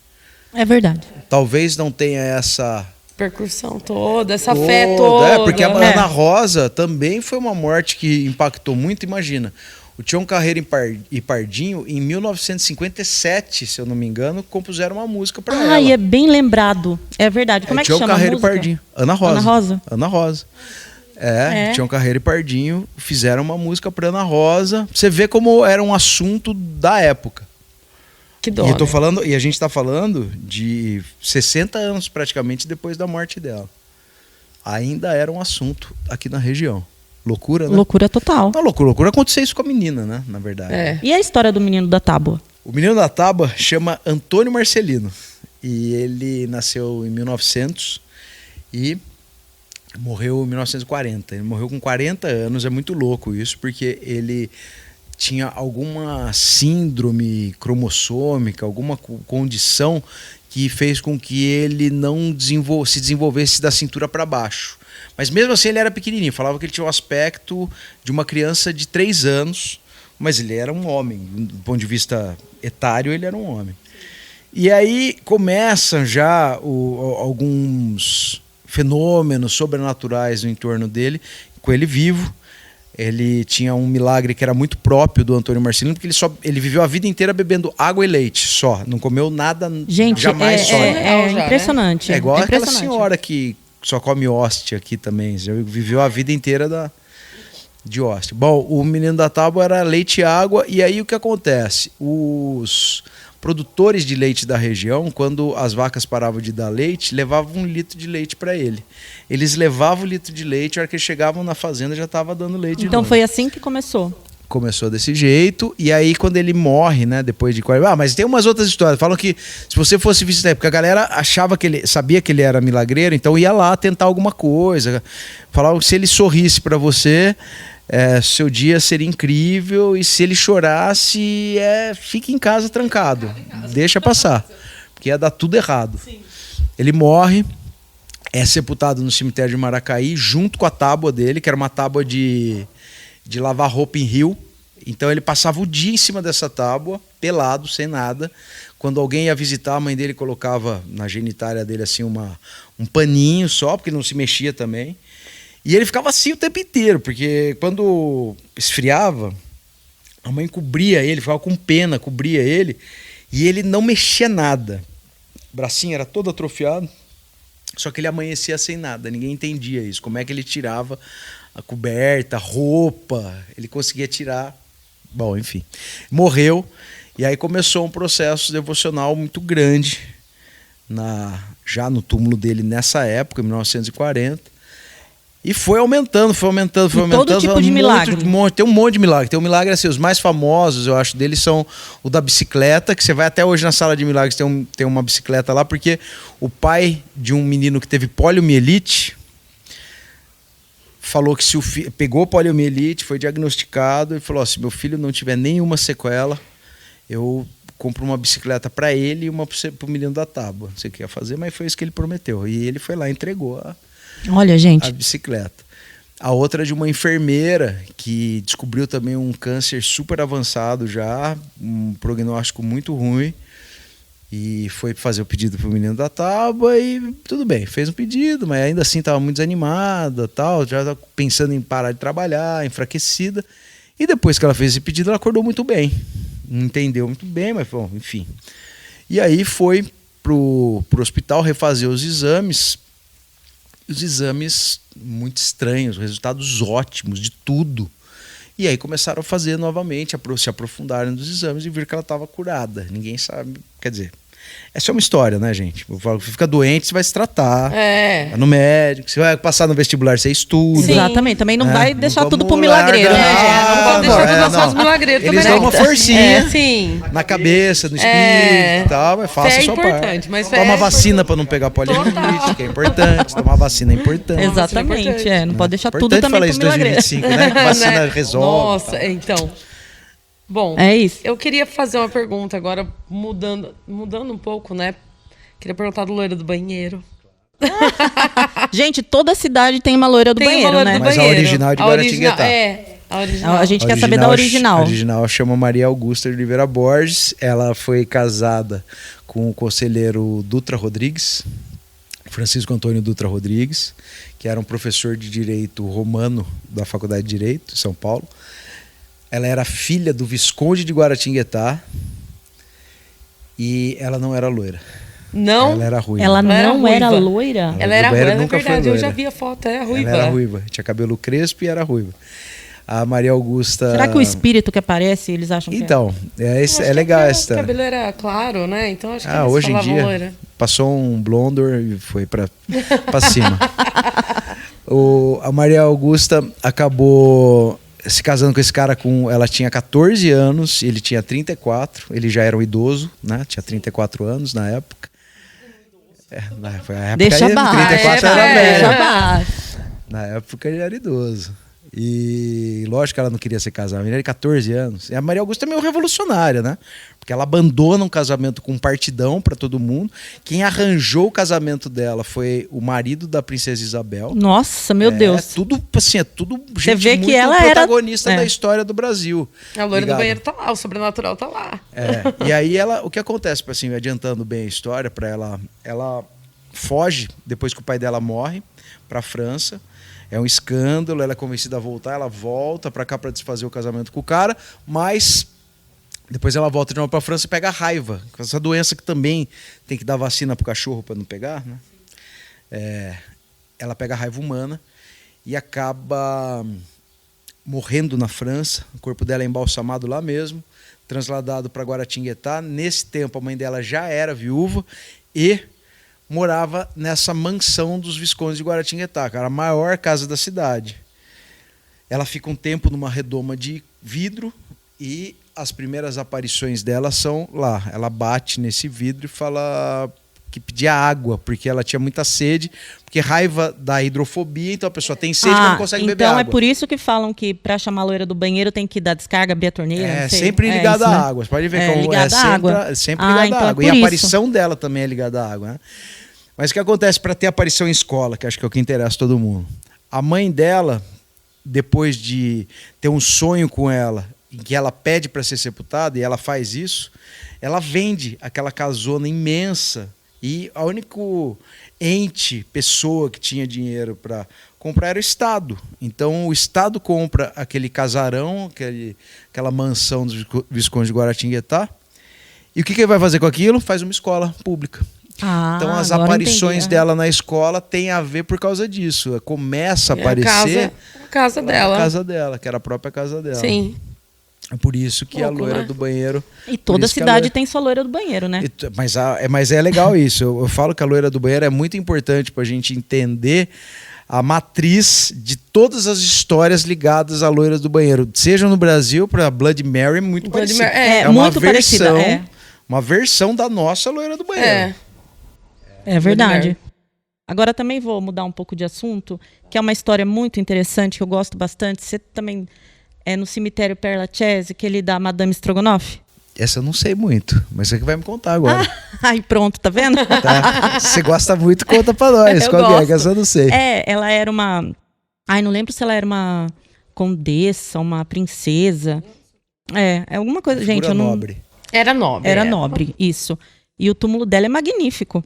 S1: É verdade.
S3: Talvez não tenha essa...
S2: percussão toda, essa fé toda.
S3: Porque a Ana Rosa também foi uma morte que impactou muito. Imagina, o Tião Carreiro e Pardinho, em 1957, se eu não me engano, compuseram uma música para ela.
S1: E é bem lembrado. É verdade. Como é que
S3: Tião
S1: chama
S3: Carreiro
S1: a música?
S3: E Pardinho. Ana Rosa.
S1: Ana Rosa.
S3: Ana Rosa. Tião Carreiro e Pardinho fizeram uma música para Ana Rosa. Você vê como era um assunto da época.
S2: Que dó,
S3: e a gente está falando de 60 anos praticamente depois da morte dela. Ainda era um assunto aqui na região. Loucura, né?
S1: Loucura total.
S3: Não, loucura acontecer isso com a menina, né? Na verdade.
S2: É.
S1: E a história do menino da tábua?
S3: O menino da tábua chama Antônio Marcelino. E ele nasceu em 1900 e morreu em 1940. Ele morreu com 40 anos. É muito louco isso, porque ele tinha alguma síndrome cromossômica, alguma condição que fez com que ele não se desenvolvesse da cintura para baixo. Mas mesmo assim ele era pequenininho. Falava que ele tinha o aspecto de uma criança de 3 anos, mas ele era um homem. Do ponto de vista etário, ele era um homem. E aí começam já alguns fenômenos sobrenaturais no entorno dele, com ele vivo. Ele tinha um milagre que era muito próprio do Antônio Marcelino, porque ele viveu a vida inteira bebendo água e leite só. Não comeu nada,
S1: gente,
S3: jamais só.
S1: É impressionante.
S3: É igual aquela
S1: impressionante.
S3: senhora que só come hóstia aqui também. Já viveu a vida inteira de hóstia. Bom, o menino da tábua era leite e água. E aí o que acontece? Os produtores de leite da região, quando as vacas paravam de dar leite, levavam 1 litro de leite para ele. Eles levavam o litro de leite, a hora que eles chegavam na fazenda já estava dando leite.
S1: Então foi assim que começou.
S3: Começou desse jeito, e aí quando ele morre, né, depois de 40... Ah, mas tem umas outras histórias. Falam que se você fosse visitar, porque a galera achava que ele sabia que ele era milagreiro, então ia lá tentar alguma coisa. Falavam que se ele sorrisse para você, seu dia seria incrível, e se ele chorasse, fique em casa trancado, deixa passar, porque ia dar tudo errado. Sim. Ele morre, é sepultado no cemitério de Maracaí, junto com a tábua dele, que era uma tábua de lavar roupa em rio. Então ele passava o dia em cima dessa tábua, pelado, sem nada. Quando alguém ia visitar, a mãe dele colocava na genitália dele assim um paninho só, porque não se mexia também. E ele ficava assim o tempo inteiro, porque quando esfriava, a mãe cobria ele, ficava com pena, cobria ele, e ele não mexia nada. O bracinho era todo atrofiado, só que ele amanhecia sem nada, ninguém entendia isso. Como é que ele tirava a coberta, a roupa, ele conseguia tirar. Bom, enfim, morreu, e aí começou um processo devocional muito grande já no túmulo dele nessa época, em 1940. E foi aumentando.
S1: Todo tipo de milagre.
S3: Tem um monte de milagre. Tem um milagre assim, os mais famosos, eu acho, deles são o da bicicleta, que você vai até hoje na sala de milagres, tem uma bicicleta lá, porque o pai de um menino que teve poliomielite falou que se pegou poliomielite, foi diagnosticado e falou: se meu filho não tiver nenhuma sequela, eu compro uma bicicleta para ele e uma para o menino da tábua. Não sei o que ia fazer, mas foi isso que ele prometeu. E ele foi lá e entregou
S1: Olha, gente,
S3: a bicicleta. A outra é de uma enfermeira que descobriu também um câncer super avançado já, um prognóstico muito ruim, e foi fazer o pedido para o menino da tábua e tudo bem, fez um pedido, mas ainda assim estava muito desanimada, tal, já estava pensando em parar de trabalhar, enfraquecida. E depois que ela fez esse pedido, ela acordou muito bem. Não entendeu muito bem, mas bom, enfim. E aí foi pro hospital refazer os exames muito estranhos, resultados ótimos de tudo. E aí começaram a fazer novamente, se aprofundarem nos exames e viram que ela estava curada. Ninguém sabe, quer dizer, essa é uma história, né, gente? Você fica doente, você vai se tratar, vai no médico, você vai passar no vestibular, você estuda.
S1: Sim. Exatamente, também não vai deixar tudo pro milagreiro, né, gente?
S2: Não pode deixar tudo só os milagreiros também.
S3: Eles dão uma forcinha
S2: sim,
S3: na cabeça, no espírito e tal, mas faça a sua parte.
S2: Mas
S3: toma vacina para não pegar poliomielite, que é importante. Tomar vacina é importante.
S1: Exatamente, não pode deixar tudo
S3: importante
S1: também
S3: falar
S1: pro
S3: isso em
S1: milagreiro.
S3: 2025, né? Que vacina resolve.
S2: Nossa, então... Bom,
S1: é isso.
S2: Eu queria fazer uma pergunta agora, mudando um pouco, né? Queria perguntar do loiro do banheiro.
S1: Gente, toda cidade tem uma loira do banheiro, né?
S3: Mas a original é de Guaratinguetá.
S2: A original.
S1: A gente quer saber da original.
S3: A original chama Maria Augusta de Oliveira Borges. Ela foi casada com o conselheiro Dutra Rodrigues, Francisco Antônio Dutra Rodrigues, que era um professor de direito romano da Faculdade de Direito de São Paulo. Ela era filha do Visconde de Guaratinguetá e ela não era loira.
S2: Não?
S3: Ela era ruiva.
S1: Ela não era loira?
S2: Ela era ruiva, é
S3: verdade.
S2: Eu já vi a foto, é ruiva.
S3: Ela era ruiva. Tinha cabelo crespo e era ruiva. A Maria Augusta...
S1: Será que o espírito que aparece, eles acham que
S3: então, é legal essa.
S2: O cabelo era claro, né? Então acho que eles
S3: hoje em dia
S2: loira.
S3: passou um blondor e foi pra cima. A Maria Augusta acabou se casando com esse cara ela tinha 14 anos, ele tinha 34, ele já era um idoso, né? Tinha 34 anos na época. Na época
S1: deixa baixo.
S3: 34 era velho.
S1: Deixa baixo.
S3: Na época ele era idoso. E lógico que ela não queria ser casada, a menina de 14 anos. E a Maria Augusta é meio revolucionária, né? Porque ela abandona um casamento com um partidão para todo mundo. Quem arranjou o casamento dela foi o marido da princesa Isabel.
S1: Nossa, meu Deus.
S3: É tudo, assim, é tudo
S1: Você vê
S3: muito
S1: que ela
S3: protagonista
S1: era...
S3: da história do Brasil.
S2: A loira
S3: Ligado?
S2: do banheiro tá lá, o sobrenatural tá lá.
S3: E aí o que acontece, assim, adiantando bem a história para ela foge depois que o pai dela morre para a França. É um escândalo, ela é convencida a voltar, ela volta para cá para desfazer o casamento com o cara, mas depois ela volta de novo para a França e pega a raiva, essa doença que também tem que dar vacina pro cachorro para não pegar, né? Ela pega a raiva humana e acaba morrendo na França. O corpo dela é embalsamado lá mesmo, trasladado para Guaratinguetá. Nesse tempo a mãe dela já era viúva e morava nessa mansão dos Viscondes de Guaratinguetá, que era a maior casa da cidade. Ela fica um tempo numa redoma de vidro e as primeiras aparições dela são lá. Ela bate nesse vidro e fala que pedia água, porque ela tinha muita sede, porque raiva da hidrofobia, então a pessoa tem sede, mas não consegue beber água.
S1: Então é por isso que falam que para chamar a loira do banheiro tem que dar descarga, abrir a torneira.
S3: É, sempre ligada à água. Você pode ver como
S1: ligada à água.
S3: Sempre ligada
S1: então
S3: à água.
S1: É
S3: e a
S1: isso.
S3: aparição dela também é ligada à água, né? Mas o que acontece para ter aparição em escola, que acho que é o que interessa todo mundo? A mãe dela, depois de ter um sonho com ela, em que ela pede para ser sepultada, e ela faz isso, ela vende aquela casona imensa, e a única pessoa que tinha dinheiro para comprar era o Estado. Então o Estado compra aquele casarão, aquela mansão dos Viscondes de Guaratinguetá, e o que ele vai fazer com aquilo? Faz uma escola pública. Então as aparições dela na escola têm a ver por causa disso. Começa a aparecer
S2: a casa dela.
S3: A casa dela, que era a própria casa dela.
S2: Sim.
S3: É por isso que
S2: Louco,
S3: a loira
S2: né?
S3: do banheiro...
S1: E toda cidade tem sua loira do banheiro, né?
S3: Mas é legal isso. Eu falo que a loira do banheiro é muito importante para a gente entender a matriz de todas as histórias ligadas à loira do banheiro. Seja no Brasil, para Bloody Mary, muito parecido.
S1: É muito parecida.
S3: Uma versão da nossa loira do banheiro.
S1: É verdade. Agora também vou mudar um pouco de assunto, que é uma história muito interessante, que eu gosto bastante. Você também é no cemitério Père Lachaise, aquele da Madame Strogonoff?
S3: Essa eu não sei muito, mas você que vai me contar agora.
S1: Aí pronto, tá vendo?
S3: Tá. Você gosta muito, conta pra nós. Qual que é? Que essa eu não sei.
S1: Ela era uma... Ai, não lembro se ela era uma condessa, uma princesa. É alguma coisa, gente. Eu não...
S3: nobre.
S2: Era nobre.
S1: Era nobre, isso. E o túmulo dela é magnífico.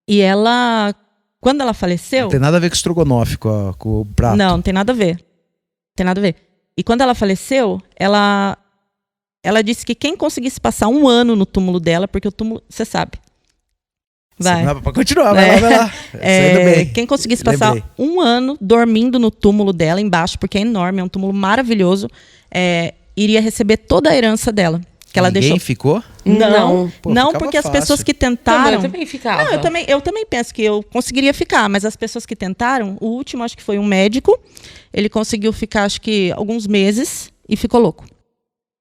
S1: E ela, quando ela faleceu...
S3: Não tem nada a ver com o estrogonofe, com o prato.
S1: Não tem nada a ver. Tem nada a ver. E quando ela faleceu, ela disse que quem conseguisse passar 1 ano no túmulo dela, porque o túmulo, você sabe. Vai.
S3: Pra continuar, vai lá. Bem.
S1: Quem conseguisse passar 1 ano dormindo no túmulo dela, embaixo, porque é enorme, é um túmulo maravilhoso, iria receber toda a herança dela. Que ela
S3: Ninguém
S1: deixou...
S3: ficou?
S1: Não,
S3: Pô,
S1: não, porque
S3: fácil.
S1: as pessoas que tentaram...
S2: Eu também ficava.
S1: Não, eu também penso que eu conseguiria ficar, mas as pessoas que tentaram, o último acho que foi um médico, ele conseguiu ficar acho que alguns meses e ficou louco.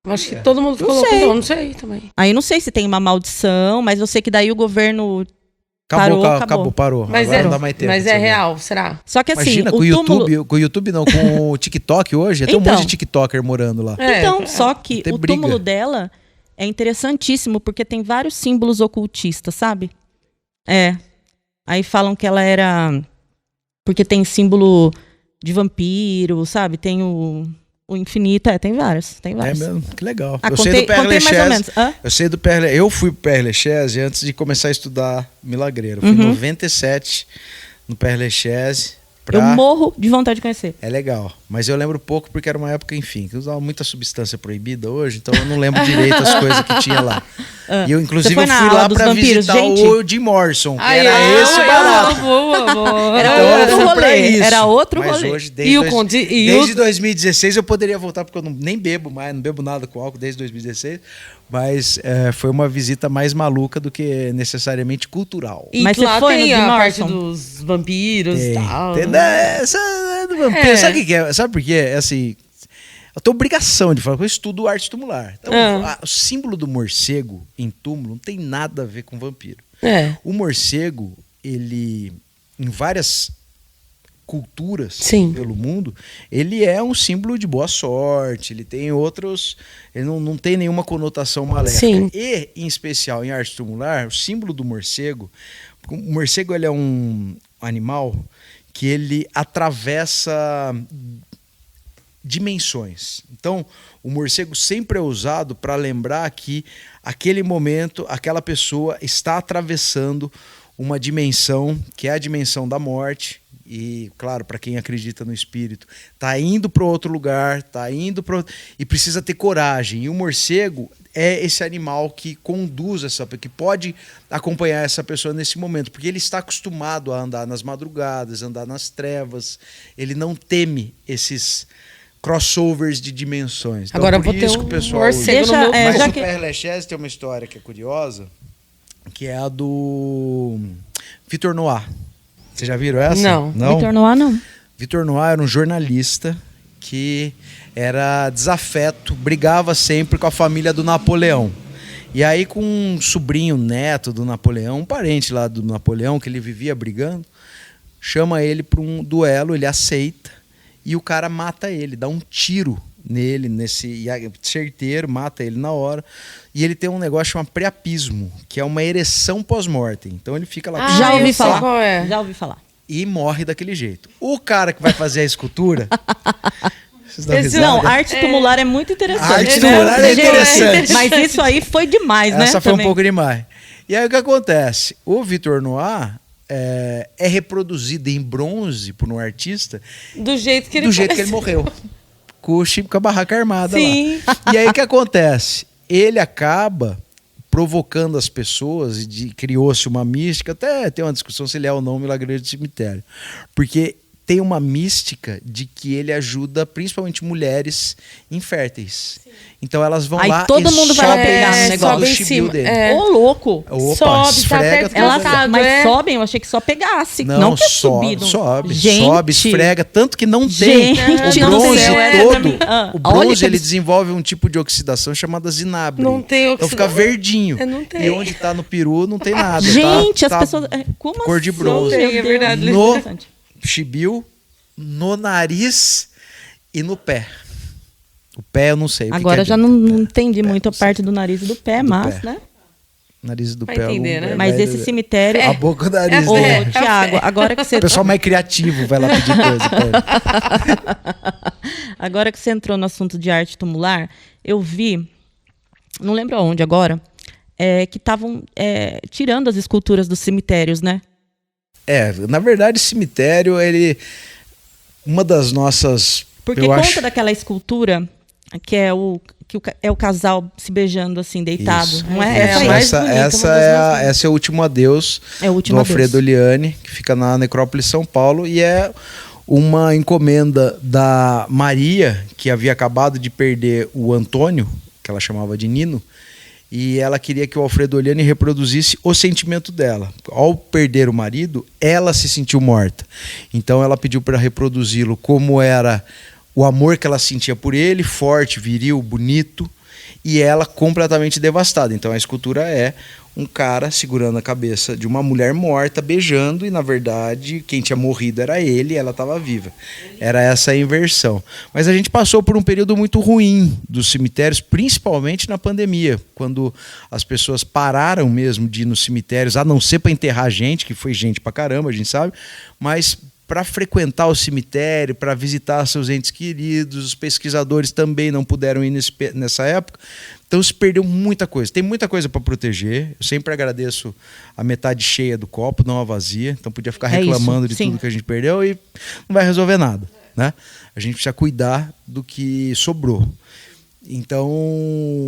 S2: Acho que todo mundo ficou louco, então, não sei também.
S1: Aí não sei se tem uma maldição, mas eu sei que daí o governo parou.
S2: Mas
S3: agora não dá mais tempo.
S2: Mas é real, será?
S1: Só que assim,
S3: Imagina, com o YouTube não, com o TikTok hoje, tem um monte de TikToker morando lá.
S1: Só que o túmulo dela é interessantíssimo, porque tem vários símbolos ocultistas, sabe? Aí falam que ela era... Porque tem símbolo de vampiro, sabe? Tem o infinito, tem vários. Tem vários.
S3: É mesmo? Que legal.
S1: Eu sei do Père Lachaise.
S3: Eu sei do Père Lachaise. Eu fui pro Père Lachaise antes de começar a estudar milagreiro. Fui em 97 no Père Lachaise. Eu
S1: morro de vontade de conhecer.
S3: É legal. Mas eu lembro pouco porque era uma época, enfim, que eu usava muita substância proibida hoje, então eu não lembro direito as coisas que tinha lá. E eu, inclusive, eu fui lá pra visitar o Jim Morrison, que era esse barato.
S1: Era outro rolê.
S3: Mas hoje, desde 2016, eu poderia voltar, porque eu nem bebo mais, não bebo nada com álcool desde 2016. Mas foi uma visita mais maluca do que necessariamente cultural.
S2: E
S1: mas
S2: lá
S1: você foi
S2: tem
S1: no
S2: a parte dos vampiros e tal.
S3: do vampiro, sabe o que que é? Sabe por quê? É assim, eu tenho obrigação de falar, eu estudo arte tumular. Então, o símbolo do morcego em túmulo não tem nada a ver com vampiro. O morcego, ele, em várias culturas pelo mundo, ele é um símbolo de boa sorte, ele tem outros, ele não tem nenhuma conotação maléfica. E, em especial, em arte tumular, o símbolo do morcego, o morcego ele é um animal que ele atravessa dimensões. Então, o morcego sempre é usado para lembrar que aquele momento, aquela pessoa está atravessando uma dimensão que é a dimensão da morte. E, claro, para quem acredita no espírito, está indo para outro lugar, está indo para e precisa ter coragem. E o morcego é esse animal que conduz que pode acompanhar essa pessoa nesse momento, porque ele está acostumado a andar nas madrugadas, andar nas trevas. Ele não teme esses crossovers de dimensões. Então,
S2: agora
S3: por
S2: vou ter
S3: isso que o pessoal
S2: morcego no meu...
S3: Mas
S1: já
S3: o
S1: que...
S3: Père Lachaise tem uma história que é curiosa, que é a do Vitor Noir. Vocês já viram essa?
S2: Não.
S1: Vitor Noir, não.
S3: Vitor Noir era um jornalista que era desafeto, brigava sempre com a família do Napoleão. E aí, com um sobrinho neto do Napoleão, um parente lá do Napoleão, que ele vivia brigando, chama ele para um duelo, ele aceita, e o cara mata ele, dá um tiro nele, certeiro, mata ele na hora. E ele tem um negócio chamado priapismo, que é uma ereção pós-mortem. Então ele fica lá...
S1: Já ouvi falar.
S2: Qual é?
S1: Já ouvi falar.
S3: E morre daquele jeito. O cara que vai fazer a escultura...
S1: Não, arte tumular é muito interessante.
S3: Arte tumular é interessante.
S1: Mas isso aí foi demais, né?
S3: Essa foi
S1: também.
S3: um pouco demais. E aí o que acontece? O Vitor Noir é reproduzido em bronze por um artista
S2: do jeito que
S3: ele morreu. Com a barraca armada
S1: Sim.
S3: lá. E aí o que acontece? Ele acaba provocando as pessoas e criou-se uma mística, até tem uma discussão se ele é ou não um milagreiro de cemitério. Porque tem uma mística de que ele ajuda principalmente mulheres inférteis. Sim. Então elas vão lá
S1: todo mundo vai lá pegar no negócio.
S3: Sobe em cima dele.
S1: Ô, louco.
S3: Opa,
S2: sobe,
S3: esfrega,
S2: tá até
S1: mas sobem, eu achei que só pegasse. Não que subido.
S3: Sobe,
S1: gente,
S3: esfrega, tanto que não tem. O bronze todo, o bronze ele desenvolve um tipo de oxidação chamada zinabre.
S2: Não tem oxidação.
S3: Então fica verdinho.
S2: Não tem.
S3: E onde está no peru não tem nada.
S1: Gente,
S3: tá,
S1: as pessoas... Como
S3: cor de bronze.
S2: É verdade.
S3: No chibio, no nariz e no pé. O pé eu não sei.
S1: Agora já não entendi muito a parte do nariz e do pé, mas, né?
S3: Nariz do
S2: vai
S3: pé.
S2: Entender, né?
S1: Mas esse cemitério...
S3: A boca do nariz.
S1: Ô,
S3: né?
S1: Tiago, agora que você...
S3: O pessoal mais criativo vai lá pedir coisa pra ele.
S1: Agora que você entrou no assunto de arte tumular, eu vi, não lembro aonde agora, que estavam tirando as esculturas dos cemitérios, né?
S3: Na verdade, cemitério, uma das nossas...
S1: Porque conta daquela escultura que é o casal se beijando assim, deitado.
S3: Isso.
S1: Não é?
S3: Essa é o Último Adeus do Alfredo Oliani, que fica na Necrópole São Paulo, e é uma encomenda da Maria, que havia acabado de perder o Antônio, que ela chamava de Nino, e ela queria que o Alfredo Oliani reproduzisse o sentimento dela. Ao perder o marido, ela se sentiu morta. Então ela pediu para reproduzi-lo como era o amor que ela sentia por ele, forte, viril, bonito, e ela completamente devastada. Então a escultura é um cara segurando a cabeça de uma mulher morta, beijando, e na verdade quem tinha morrido era ele e ela estava viva. Era essa a inversão. Mas a gente passou por um período muito ruim dos cemitérios, principalmente na pandemia, quando as pessoas pararam mesmo de ir nos cemitérios, a não ser para enterrar gente, que foi gente pra caramba, a gente sabe, mas para frequentar o cemitério, para visitar seus entes queridos. Os pesquisadores também não puderam ir nessa época. Então se perdeu muita coisa. Tem muita coisa para proteger. Eu sempre agradeço a metade cheia do copo, não a vazia. Então podia ficar reclamando de tudo que a gente perdeu e não vai resolver nada, né? A gente precisa cuidar do que sobrou. Então,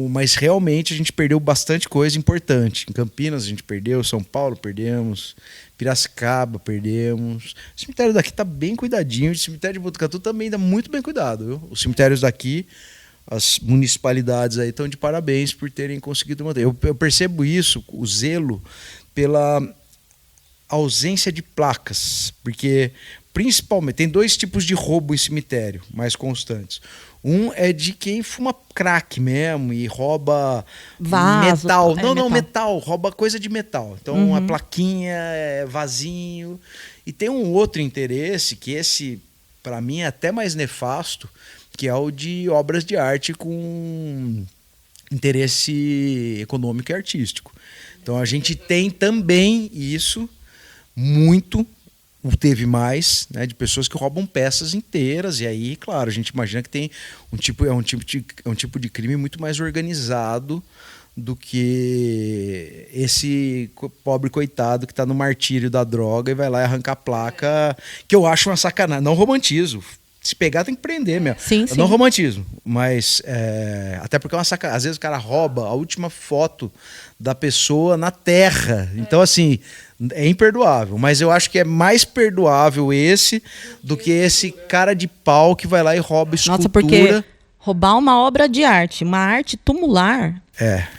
S3: mas realmente a gente perdeu bastante coisa importante. Em Campinas a gente perdeu, São Paulo perdemos, Piracicaba perdemos. O cemitério daqui está bem cuidadinho, o cemitério de Botucatu também está muito bem cuidado, viu? Os cemitérios daqui, as municipalidades aí estão de parabéns por terem conseguido manter. Eu percebo isso, o zelo, pela ausência de placas, porque principalmente, tem dois tipos de roubo em cemitério mais constantes. Um é de quem fuma crack mesmo e rouba
S1: Vaso,
S3: metal.
S1: é,
S3: Não,
S1: metal.
S3: metal. Rouba coisa de metal. Então, a plaquinha, vasinho. E tem um outro interesse, que esse, para mim, é até mais nefasto, que é o de obras de arte com interesse econômico e artístico. Então, a gente tem também isso muito. Teve mais, né, de pessoas que roubam peças inteiras, e aí, claro, a gente imagina que tem um tipo de crime muito mais organizado do que esse pobre coitado que está no martírio da droga e vai lá e arranca a placa, que eu acho uma sacanagem. Não romantizo. Se pegar, tem que prender mesmo.
S1: Sim,
S3: Eu não romantismo, mas até porque é uma sacanagem. Às vezes o cara rouba a última foto da pessoa na terra. Então, assim, é imperdoável. Mas eu acho que é mais perdoável esse do que esse cara de pau que vai lá e rouba escultura.
S1: Nossa, porque roubar uma obra de arte, uma arte tumular.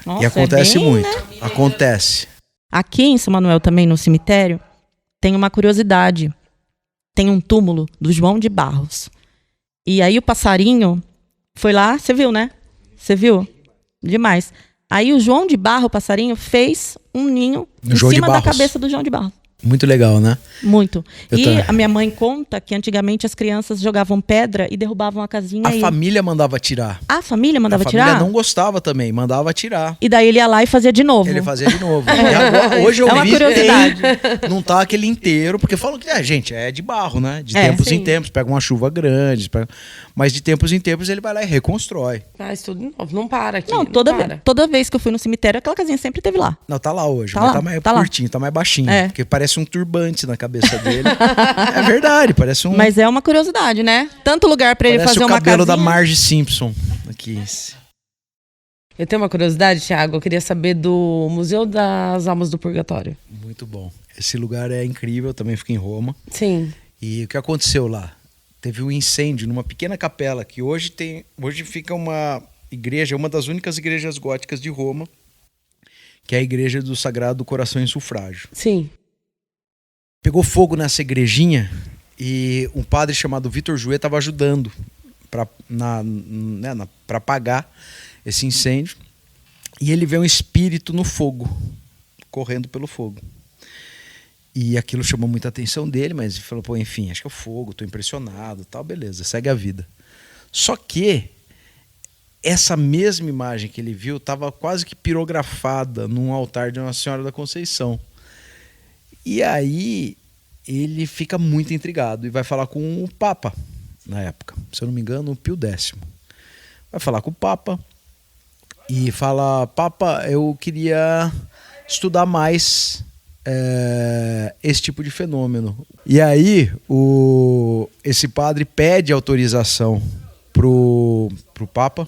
S3: Nossa, e acontece
S1: bem,
S3: muito.
S1: Né?
S3: Acontece.
S1: Aqui em São Manuel, também no cemitério, tem uma curiosidade. Tem um túmulo do João de Barros. E aí o passarinho foi lá, você viu, né? Você viu? Demais. Aí o João de Barro, o passarinho, fez um ninho em cima da cabeça do João de Barro.
S3: Muito legal, né?
S1: Muito. A minha mãe conta que antigamente as crianças jogavam pedra e derrubavam a casinha.
S3: A família mandava tirar.
S1: A família mandava tirar?
S3: A família não gostava também, mandava tirar.
S1: E daí ele ia lá e fazia de novo.
S3: Ele fazia de novo. E agora, hoje eu
S1: uma
S3: vi
S1: curiosidade.
S3: Não tá aquele inteiro, porque falam que, gente, é de barro, né? De tempos em tempos, pega uma chuva grande, mas de tempos em tempos ele vai lá e reconstrói.
S2: Faz tudo de novo, não para aqui.
S1: Não, toda vez que eu fui no cemitério, aquela casinha sempre teve lá.
S3: Não, tá lá hoje,
S1: Tá
S3: mas
S1: lá,
S3: tá mais
S1: tá
S3: curtinho, tá mais baixinho.
S1: É.
S3: Porque parece um turbante na cabeça dele. É verdade, parece um...
S1: Mas é uma curiosidade, né? Tanto lugar pra ele fazer uma casinha.
S3: Parece o cabelo da Marge Simpson aqui.
S2: Eu tenho uma curiosidade, Thiago. Eu queria saber do Museu das Almas do Purgatório.
S3: Muito bom. Esse lugar é incrível, também fica em Roma.
S2: Sim.
S3: E o que aconteceu lá? Teve um incêndio numa pequena capela que hoje fica uma igreja, uma das únicas igrejas góticas de Roma, que é a Igreja do Sagrado Coração em Sufrágio.
S2: Sim.
S3: Pegou fogo nessa igrejinha e um padre chamado Vitor Jouet estava ajudando para apagar esse incêndio. E ele vê um espírito no fogo, correndo pelo fogo. E aquilo chamou muita atenção dele, mas ele falou, pô, enfim, acho que é o fogo, tô impressionado, tal, beleza, segue a vida. Só que essa mesma imagem que ele viu estava quase que pirografada num altar de Nossa Senhora da Conceição. E aí ele fica muito intrigado e vai falar com o Papa, na época, se eu não me engano, o Pio X. Vai falar com o Papa e fala, Papa, eu queria estudar mais esse tipo de fenômeno. E aí esse padre pede autorização pro Papa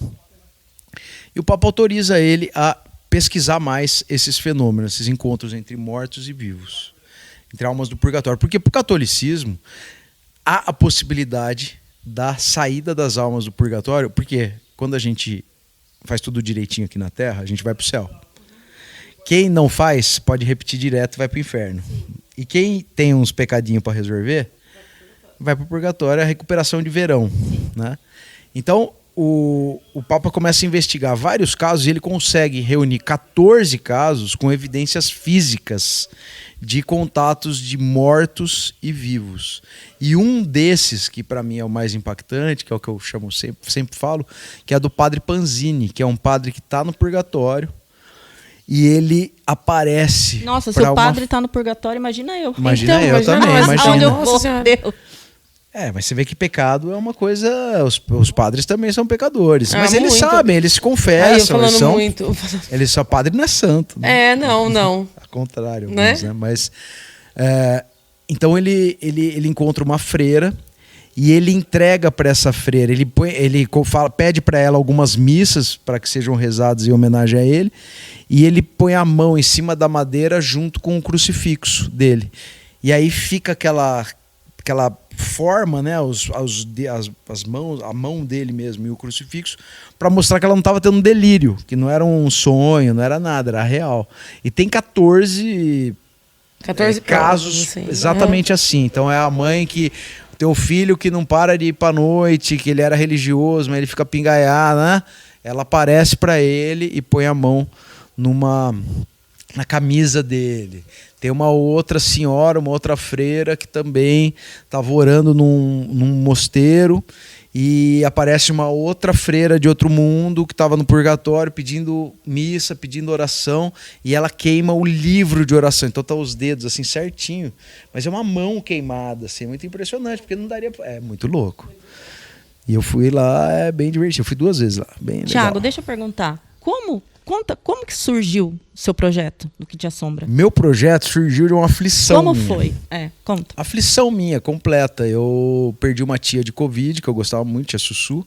S3: e o Papa autoriza ele a pesquisar mais esses fenômenos, esses encontros entre mortos e vivos, entre almas do purgatório. Porque para o catolicismo há a possibilidade da saída das almas do purgatório, porque quando a gente faz tudo direitinho aqui na Terra, a gente vai para o céu. Quem não faz, pode repetir direto e vai para o inferno. E quem tem uns pecadinhos para resolver, vai para o purgatório, a recuperação de verão. Né? Então, o Papa começa a investigar vários casos e ele consegue reunir 14 casos com evidências físicas de contatos de mortos e vivos. E um desses, que para mim é o mais impactante, que é o que eu chamo sempre falo, que é do padre Panzini, que é um padre que está no purgatório e ele aparece.
S1: Nossa, se o padre está no purgatório, imagina eu.
S3: Imagina eu também.
S1: Onde eu vou, Deus.
S3: Mas você vê que pecado é uma coisa... Os padres também são pecadores. Mas eles
S2: muito.
S3: sabem, eles se confessam.
S2: Aí, muito.
S3: Eles são padre, não é santo. Né?
S2: Não. Ao
S3: contrário. Né? Mas, então ele encontra uma freira e ele entrega para essa freira. Ele pede para ela algumas missas para que sejam rezadas em homenagem a ele. E ele põe a mão em cima da madeira junto com o crucifixo dele. E aí fica aquela forma, né, as mãos, a mão dele mesmo e o crucifixo, para mostrar que ela não estava tendo delírio, que não era um sonho, não era nada, era real. E tem 14 casos
S2: assim,
S3: exatamente assim. Então é a mãe que teu filho que não para de ir pra noite, que ele era religioso, mas ele fica pingaiado, né? Ela aparece para ele e põe a mão na camisa dele. Tem uma outra senhora, uma outra freira que também estava orando num mosteiro e aparece uma outra freira de outro mundo que estava no purgatório pedindo missa, pedindo oração, e ela queima o livro de oração. Então tá os dedos assim certinho, mas é uma mão queimada, assim, é muito impressionante, porque não daria... É muito louco. E eu fui lá, é bem divertido. Eu fui 2 vezes lá, bem legal.
S1: Tiago, deixa eu perguntar. Como que surgiu o seu projeto do Que Te Assombra?
S3: Meu projeto surgiu de uma aflição
S1: Como
S3: minha.
S1: foi? Conta.
S3: Aflição minha, completa. Eu perdi uma tia de Covid, que eu gostava muito, tia Sussu.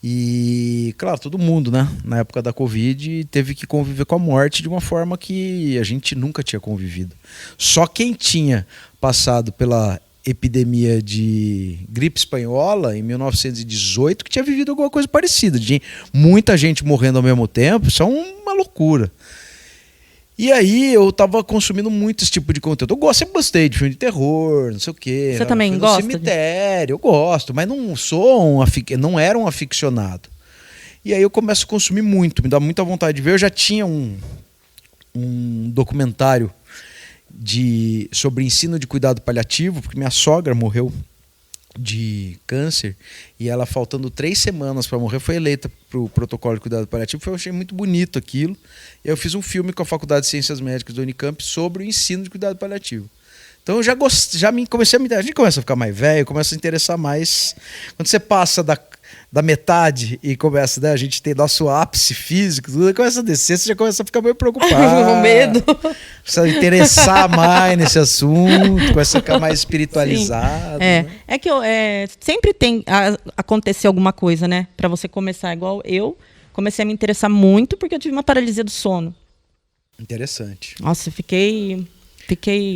S3: E, claro, todo mundo, né? Na época da Covid, teve que conviver com a morte de uma forma que a gente nunca tinha convivido. Só quem tinha passado pela epidemia de gripe espanhola em 1918 que tinha vivido alguma coisa parecida, de muita gente morrendo ao mesmo tempo. Isso é uma loucura. E aí eu tava consumindo muito esse tipo de conteúdo. Sempre gostei de filme de terror, não sei o quê.
S1: Você também gosta?
S3: Cemitério, eu gosto, mas não era um aficionado. E aí eu começo a consumir muito, me dá muita vontade de ver. Eu já tinha um documentário sobre ensino de cuidado paliativo, porque minha sogra morreu de câncer e ela, faltando 3 semanas para morrer, foi eleita para o protocolo de cuidado paliativo. Eu achei muito bonito aquilo. E eu fiz um filme com a Faculdade de Ciências Médicas do Unicamp sobre o ensino de cuidado paliativo. Então eu comecei a gente começa a ficar mais velho, começa a interessar mais. Quando você passa da metade e começa, né, a gente tem nosso ápice físico, tudo começa a descer, você já começa a ficar meio preocupado.
S2: Com medo.
S3: Precisa interessar mais nesse assunto, começa a ficar mais espiritualizado. Né?
S1: É que sempre tem acontecer alguma coisa, né? Pra você começar, igual eu comecei a me interessar muito porque eu tive uma paralisia do sono.
S3: Interessante.
S1: Nossa, fiquei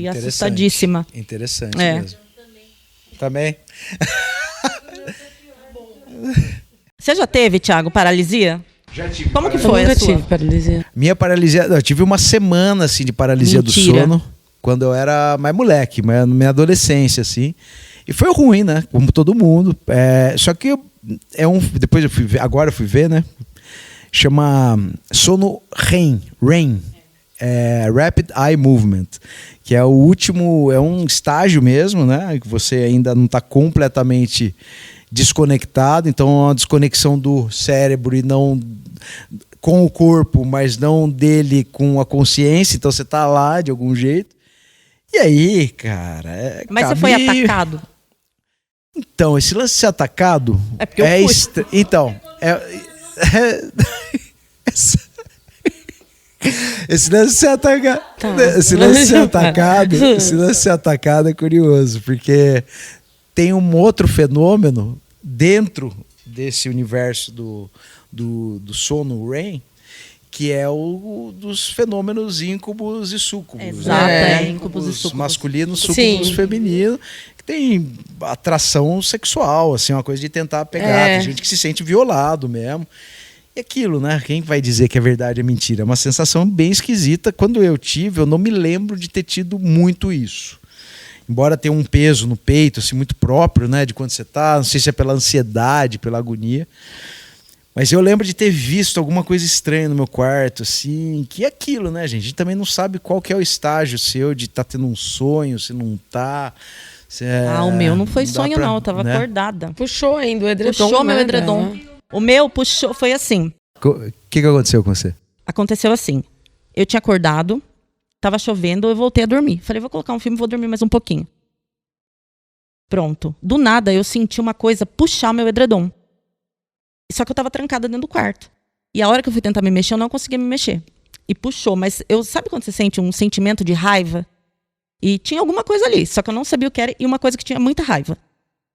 S1: assustadíssima.
S3: Interessante mesmo. Também?
S1: Você já teve, Tiago, paralisia?
S3: Já tive.
S1: Como que
S2: Eu
S1: foi
S2: nunca
S1: a sua?
S2: tive paralisia.
S3: Minha paralisia... Eu tive uma semana assim, de paralisia
S1: Mentira.
S3: do sono, quando eu era mais moleque, na minha adolescência, assim. E foi ruim, né? Como todo mundo. Só que depois agora eu fui ver, né? Chama sono REM. Rapid Eye Movement, que é o último, é um estágio mesmo, né? Que você ainda não está completamente desconectado, então é uma desconexão do cérebro e não com o corpo, mas não dele com a consciência, então você está lá de algum jeito. E aí, cara...
S1: Mas você foi atacado?
S3: Então, esse lance de ser atacado...
S1: É porque eu fui.
S3: Então, esse lance de ser atacado, esse lance de ser atacado é curioso, porque tem um outro fenômeno dentro desse universo do sono REM, que é o dos fenômenos íncubos e súcubos.
S1: Exato,
S3: né?
S1: íncubos e súcubos.
S3: Masculinos, súcubos femininos, que tem atração sexual, assim, uma coisa de tentar pegar. Tem gente que se sente violado mesmo. E aquilo, né? Quem vai dizer que é verdade é mentira? É uma sensação bem esquisita. Quando eu tive, eu não me lembro de ter tido muito isso. Embora tenha um peso no peito, assim, muito próprio, né? De quando você tá, não sei se é pela ansiedade, pela agonia. Mas eu lembro de ter visto alguma coisa estranha no meu quarto, assim, que é aquilo, né, gente? A gente também não sabe qual que é o estágio seu de estar tendo um sonho, se não tá.
S1: O meu não foi sonho, não. Eu tava
S3: né?
S1: acordada.
S2: Puxou ainda o edredom.
S1: Puxou meu
S2: né,
S1: edredom.
S2: dela?
S1: O meu puxou, foi assim.
S3: O que aconteceu com você?
S1: Aconteceu assim. Eu tinha acordado, tava chovendo, eu voltei a dormir. Falei, vou colocar um filme, vou dormir mais um pouquinho. Pronto. Do nada, eu senti uma coisa puxar meu edredom. Só que eu tava trancada dentro do quarto. E a hora que eu fui tentar me mexer, eu não conseguia me mexer. E puxou. Mas sabe quando você sente um sentimento de raiva? E tinha alguma coisa ali, só que eu não sabia o que era, e uma coisa que tinha muita raiva.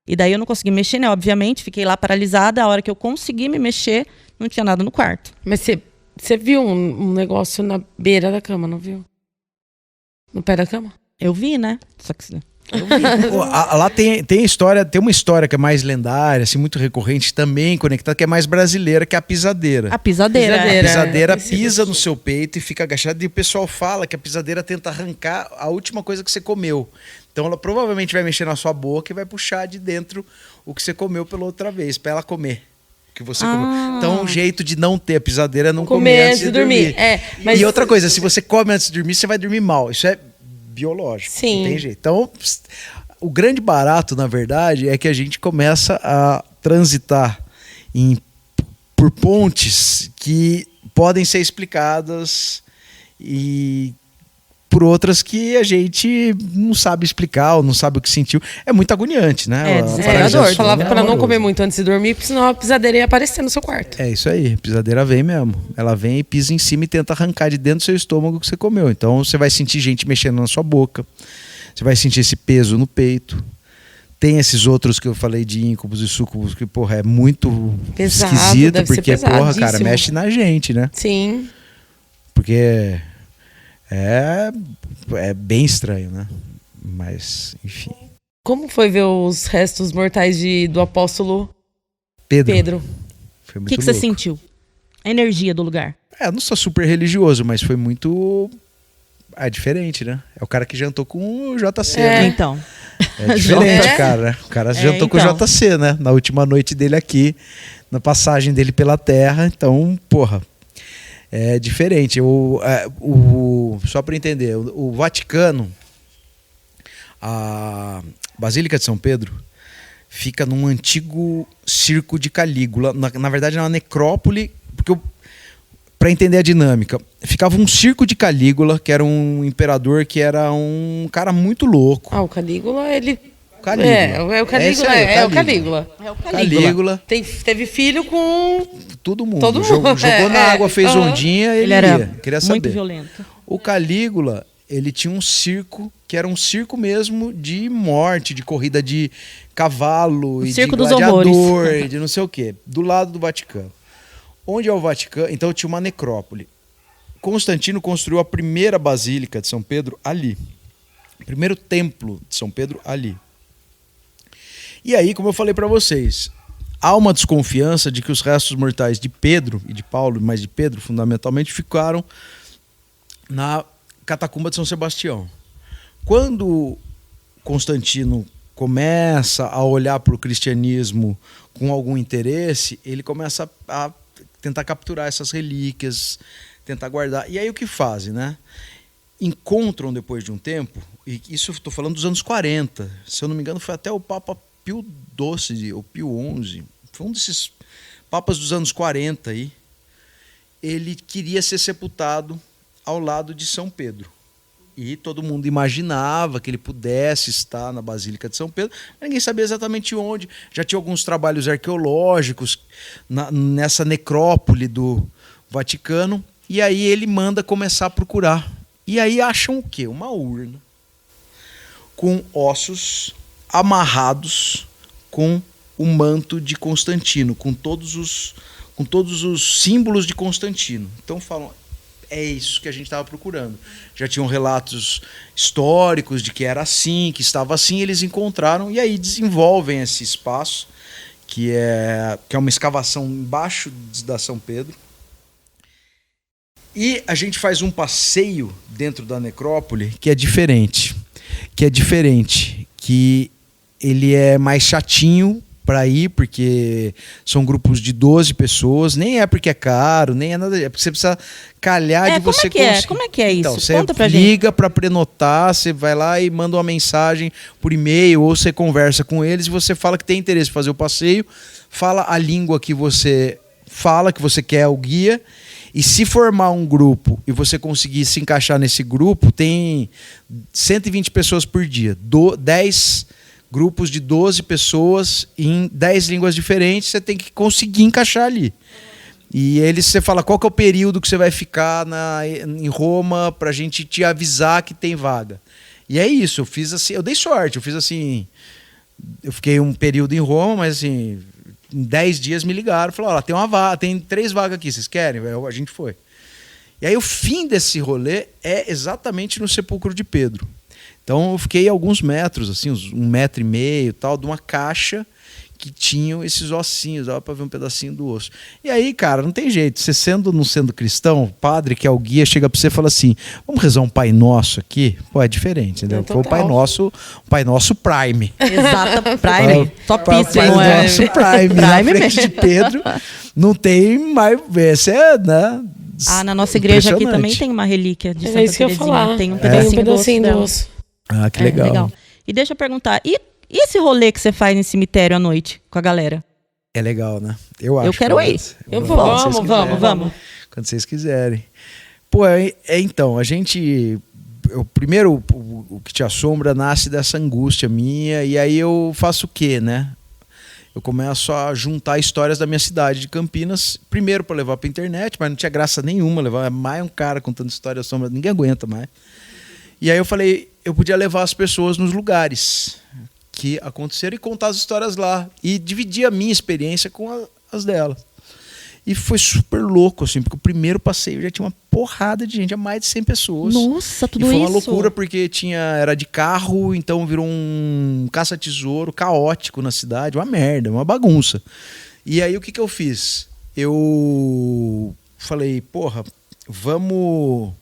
S1: E daí eu não consegui mexer, né? Obviamente, fiquei lá paralisada. A hora que eu consegui me mexer, não tinha nada no quarto.
S2: Mas você viu um negócio na beira da cama, não viu? No pé da cama?
S1: Eu vi, né? Só que
S3: Lá tem história, tem uma história que é mais lendária, assim, muito recorrente, também conectada, que é mais brasileira, que é a pisadeira.
S1: a pisadeira.
S3: A pisadeira
S2: é.
S3: pisa no seu peito e fica agachada, e o pessoal fala que a pisadeira tenta arrancar a última coisa que você comeu. Então ela provavelmente vai mexer na sua boca e vai puxar de dentro o que você comeu pela outra vez, para ela comer. Que você comeu. Então, um jeito de não ter a pisadeira é não comer antes de dormir.
S2: Mas...
S3: E outra coisa, se você come antes de dormir, você vai dormir mal. Isso é biológico.
S2: Sim.
S3: Não tem jeito. Então, o grande barato, na verdade, é que a gente começa a transitar por pontes que podem ser explicadas e por outras que a gente não sabe explicar ou não sabe o que sentiu. É muito agoniante, né?
S2: Desesperador. Falava para não comer muito antes de dormir, porque senão a pisadeira ia aparecer no seu quarto.
S3: É isso aí, a pisadeira vem mesmo. Ela vem e pisa em cima e tenta arrancar de dentro do seu estômago o que você comeu. Então você vai sentir gente mexendo na sua boca, você vai sentir esse peso no peito. Tem esses outros que eu falei de íncubos e súcubos que, porra, é muito
S2: pesado,
S3: esquisito, porque, porra, cara, mexe na gente, né?
S2: Sim.
S3: Porque é bem estranho, né? Mas, enfim.
S2: Como foi ver os restos mortais do apóstolo Pedro?
S3: Foi
S1: O
S3: muito
S1: que você sentiu? A energia do lugar.
S3: Eu não sou super religioso, mas foi muito... É diferente, né? É o cara que jantou com o JC, né?
S1: Então.
S3: É diferente, cara. O cara jantou com o JC, né? Na última noite dele aqui, na passagem dele pela Terra. Então, porra, é diferente. Só para entender, o Vaticano, a Basílica de São Pedro, fica num antigo circo de Calígula. Na verdade, é uma necrópole, porque para entender a dinâmica, ficava um circo de Calígula, que era um imperador que era um cara muito louco.
S2: O Calígula, ele...
S3: Calígula.
S2: É o Calígula. É o Calígula.
S3: Calígula.
S2: Teve filho com...
S3: Todo mundo.
S2: Todo mundo.
S3: Jogou na água, fez ondinha, ele
S1: era
S3: queria saber.
S1: muito violento.
S3: O Calígula, ele tinha um circo, que era um circo mesmo de morte, de corrida de cavalo, e
S1: circo
S3: de
S1: dos
S3: gladiador,
S1: horrores.
S3: de não sei o quê, do lado do Vaticano. Onde é o Vaticano? Então tinha uma necrópole. Constantino construiu a primeira basílica de São Pedro ali. O primeiro templo de São Pedro ali. E aí, como eu falei para vocês, há uma desconfiança de que os restos mortais de Pedro e de Paulo, mas de Pedro fundamentalmente, ficaram na catacumba de São Sebastião. Quando Constantino começa a olhar para o cristianismo com algum interesse, ele começa a tentar capturar essas relíquias, tentar guardar. E aí o que fazem, né? Encontram depois de um tempo, e isso eu estou falando dos anos 40, se eu não me engano foi até o Papa Pio XII ou Pio XI, foi um desses papas dos anos 40 aí, ele queria ser sepultado ao lado de São Pedro. E todo mundo imaginava que ele pudesse estar na Basílica de São Pedro, mas ninguém sabia exatamente onde. Já tinha alguns trabalhos arqueológicos nessa necrópole do Vaticano, e aí ele manda começar a procurar. E aí acham o quê? Uma urna com ossos amarrados com o manto de Constantino, com todos os símbolos de Constantino. Então falam... É isso que a gente estava procurando. Já tinham relatos históricos de que era assim, que estava assim, eles encontraram e aí desenvolvem esse espaço, que é uma escavação embaixo da São Pedro. E a gente faz um passeio dentro da necrópole que é diferente. Que ele é mais chatinho para ir, porque são grupos de 12 pessoas, nem é porque é caro, nem é nada, é porque você precisa calhar de você conseguir.
S1: Como é que é isso?
S3: Então, você
S1: Conta pra
S3: liga para prenotar, você vai lá e manda uma mensagem por e-mail, ou você conversa com eles e você fala que tem interesse em fazer o passeio, fala a língua que você fala, que você quer o guia, e se formar um grupo e você conseguir se encaixar nesse grupo, tem 120 pessoas por dia, 10 grupos de 12 pessoas em 10 línguas diferentes, você tem que conseguir encaixar ali. E eles, você fala qual que é o período que você vai ficar em Roma pra gente te avisar que tem vaga. E é isso, eu fiz assim, eu dei sorte, eu fiz assim, eu fiquei um período em Roma, mas assim, em 10 dias me ligaram, falaram, tem uma vaga, tem 3 vagas aqui, vocês querem? A gente foi. E aí o fim desse rolê é exatamente no sepulcro de Pedro. Então eu fiquei alguns metros, assim, uns 1,5 metro, tal, de uma caixa que tinham esses ossinhos, dava para ver um pedacinho do osso. E aí, cara, não tem jeito. Você sendo ou não sendo cristão, o padre, que é o guia, chega para você e fala assim: vamos rezar um Pai Nosso aqui? Pô, é diferente, entendeu? Foi o Pai Nosso Prime.
S1: Exato, Prime. Topíssimo.
S3: Pai Nosso Prime. Na frente de Pedro, não tem mais. Esse é, né?
S1: Na nossa igreja aqui também tem uma relíquia de Santa
S2: isso que eu ia
S1: Terezinha.
S2: falar.
S1: Tem um pedacinho do osso.
S3: Ah, que legal.
S1: E deixa eu perguntar, e esse rolê que você faz em cemitério à noite com a galera?
S3: É legal, né? Eu acho.
S1: Eu quero ir.
S2: Vamos.
S3: Quando vocês quiserem. Pô, então, a gente... Primeiro, o que te assombra nasce dessa angústia minha, e aí eu faço o quê, né? Eu começo a juntar histórias da minha cidade de Campinas, primeiro para levar para internet, mas não tinha graça nenhuma levar mais um cara contando história sombra, ninguém aguenta mais. E aí eu falei, eu podia levar as pessoas nos lugares que aconteceram e contar as histórias lá e dividir a minha experiência com as delas. E foi super louco, assim, porque o primeiro passeio já tinha uma porrada de gente, mais de 100 pessoas.
S1: Nossa, tudo isso!
S3: E foi uma loucura, porque era de carro, então virou um caça-tesouro caótico na cidade, uma merda, uma bagunça. E aí o que eu fiz? Eu falei, porra, vamos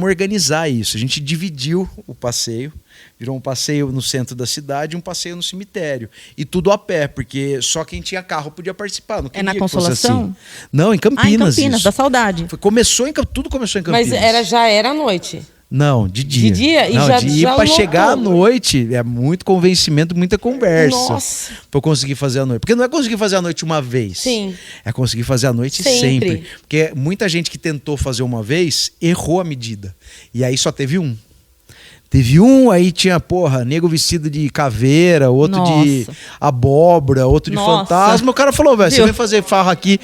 S3: organizar isso. A gente dividiu o passeio, virou um passeio no centro da cidade e um passeio no cemitério. E tudo a pé, porque só quem tinha carro podia participar. Não
S1: na Consolação?
S3: Assim. Não, em Campinas.
S1: Em Campinas,
S3: isso.
S1: Da Saudade.
S3: Tudo começou em Campinas.
S2: Mas já era à noite?
S3: Não, de dia.
S2: De dia? E
S3: não,
S2: já,
S3: de ir
S2: já
S3: para chegar à noite é muito convencimento, muita conversa.
S2: Nossa.
S3: Para eu conseguir fazer à noite. Porque não é conseguir fazer à noite uma vez.
S2: Sim.
S3: É conseguir fazer à noite sempre. Porque muita gente que tentou fazer uma vez errou a medida. E aí só teve um. Teve um, aí tinha, nego vestido de caveira, outro de abóbora, outro de fantasma. O cara falou, velho, você vem fazer farra aqui.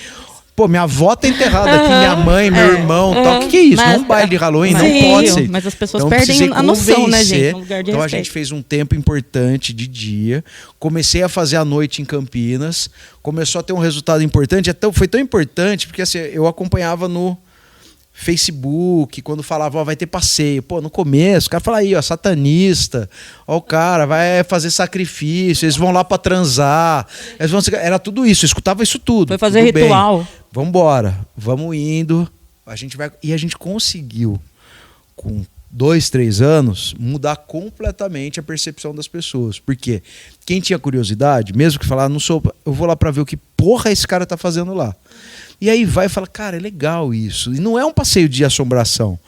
S3: Pô, minha avó tá enterrada aqui, minha mãe, meu irmão, tal. O que é isso? Não é um baile de Halloween, não pode ser.
S1: Mas as pessoas
S3: então,
S1: perdem a noção, né, gente? Um lugar de
S3: então
S1: respeito.
S3: A gente fez um tempo importante de dia. Comecei a fazer a noite em Campinas. Começou a ter um resultado importante. Foi tão importante, porque assim, eu acompanhava no Facebook, quando falava, vai ter passeio. Pô, no começo, o cara fala aí, ó, satanista, ó, o cara vai fazer sacrifício, eles vão lá pra transar. Era tudo isso, eu escutava isso tudo.
S1: Foi fazer
S3: tudo
S1: ritual.
S3: Bem. Vambora, vamos indo. E a gente conseguiu, com 2, 3 anos, mudar completamente a percepção das pessoas. Porque quem tinha curiosidade, mesmo que falar, eu vou lá pra ver o que porra esse cara tá fazendo lá. E aí vai e fala, cara, é legal isso. E não é um passeio de assombração.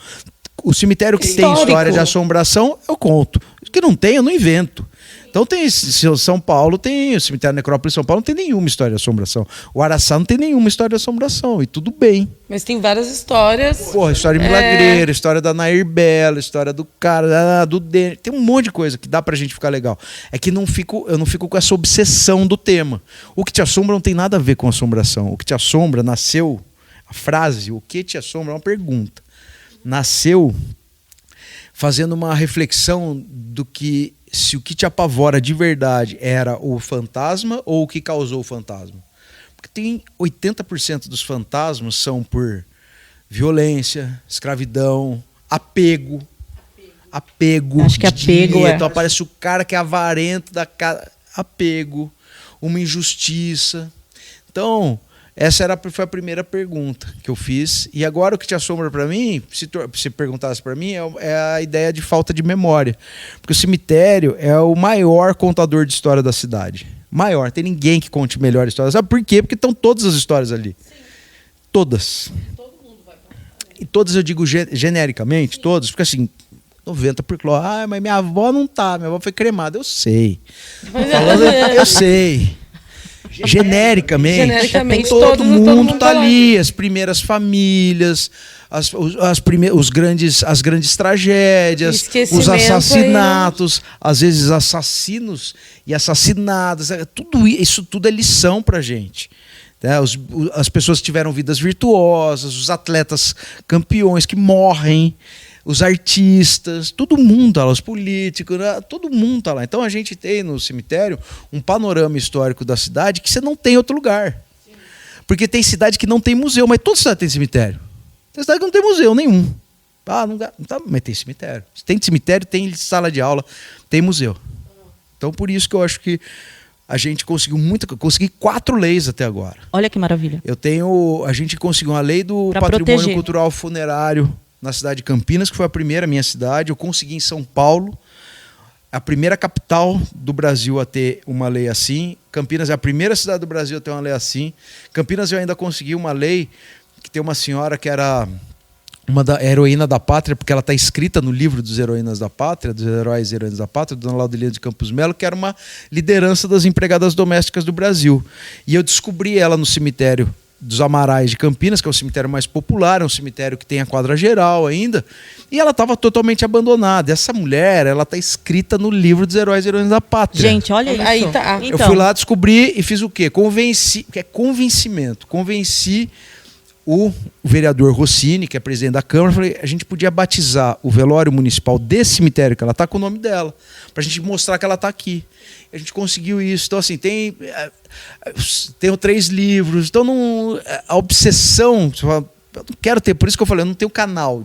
S3: O cemitério que tem história de assombração, eu conto. O que não tem, eu não invento. Então tem São Paulo, tem o cemitério Necrópole de São Paulo, não tem nenhuma história de assombração. O Araçá não tem nenhuma história de assombração. E tudo bem.
S2: Mas tem várias histórias.
S3: Porra, história de milagreira, história da Nair Bela, história do cara, do Dene. Tem um monte de coisa que dá pra gente ficar legal. É que eu não fico com essa obsessão do tema. O que te assombra não tem nada a ver com assombração. O que te assombra nasceu, a frase, o que te assombra é uma pergunta. Nasceu fazendo uma reflexão do que, se o que te apavora de verdade era o fantasma ou o que causou o fantasma. Porque tem 80% dos fantasmas são por violência, escravidão, apego.
S1: Acho que apego
S3: Então aparece o cara que é avarento da casa. Apego, uma injustiça. Então, essa foi a primeira pergunta que eu fiz. E agora o que te assombra para mim, se perguntasse para mim, é a ideia de falta de memória. Porque o cemitério é o maior contador de história da cidade. Maior. Não tem ninguém que conte melhor a história. Sabe por quê? Porque estão todas as histórias ali. Sim. Todas. Todo mundo vai contar. E todas eu digo genericamente, todas, porque assim, 90%. Mas minha avó não tá, minha avó foi cremada. Eu sei. Eu sei. Genericamente todo mundo tá ali, as primeiras famílias, as grandes tragédias, os assassinatos, às vezes assassinos e assassinadas, isso tudo é lição pra gente. As pessoas que tiveram vidas virtuosas, os atletas campeões que morrem, os artistas, todo mundo tá lá, os políticos, né? Todo mundo tá lá. Então a gente tem no cemitério um panorama histórico da cidade que você não tem em outro lugar. Sim. Porque tem cidade que não tem museu, mas toda cidade tem cemitério. Tem cidade que não tem museu nenhum. Não dá, mas tem cemitério. Se tem cemitério, tem sala de aula, tem museu. Então por isso que eu acho que a gente conseguiu consegui 4 leis até agora.
S1: Olha que maravilha.
S3: A gente conseguiu uma lei do
S1: Pra
S3: patrimônio
S1: proteger.
S3: cultural funerário na cidade de Campinas, que foi a primeira minha cidade. Eu consegui em São Paulo, a primeira capital do Brasil a ter uma lei assim. Campinas é a primeira cidade do Brasil a ter uma lei assim. Campinas eu ainda consegui uma lei que tem uma senhora que era heroína da pátria, porque ela está escrita no livro dos heroínas da pátria, dos heróis e heroínas da pátria, Dona Laudelina de Campos Melo, que era uma liderança das empregadas domésticas do Brasil. E eu descobri ela no cemitério dos Amarais de Campinas, que é o cemitério mais popular, é um cemitério que tem a quadra geral ainda, e ela estava totalmente abandonada. Essa mulher, ela está escrita no livro dos heróis e heroínas da pátria.
S1: Gente, olha isso.
S2: Aí tá.
S3: Eu fui lá, descobri e fiz o quê? Convencimento. Convenci o vereador Rossini, que é presidente da Câmara, falei, a gente podia batizar o velório municipal desse cemitério que ela está com o nome dela, para a gente mostrar que ela está aqui. A gente conseguiu isso. Então, assim, tenho 3 livros. Então, a obsessão, eu não quero ter, por isso que eu falei, eu não tenho canal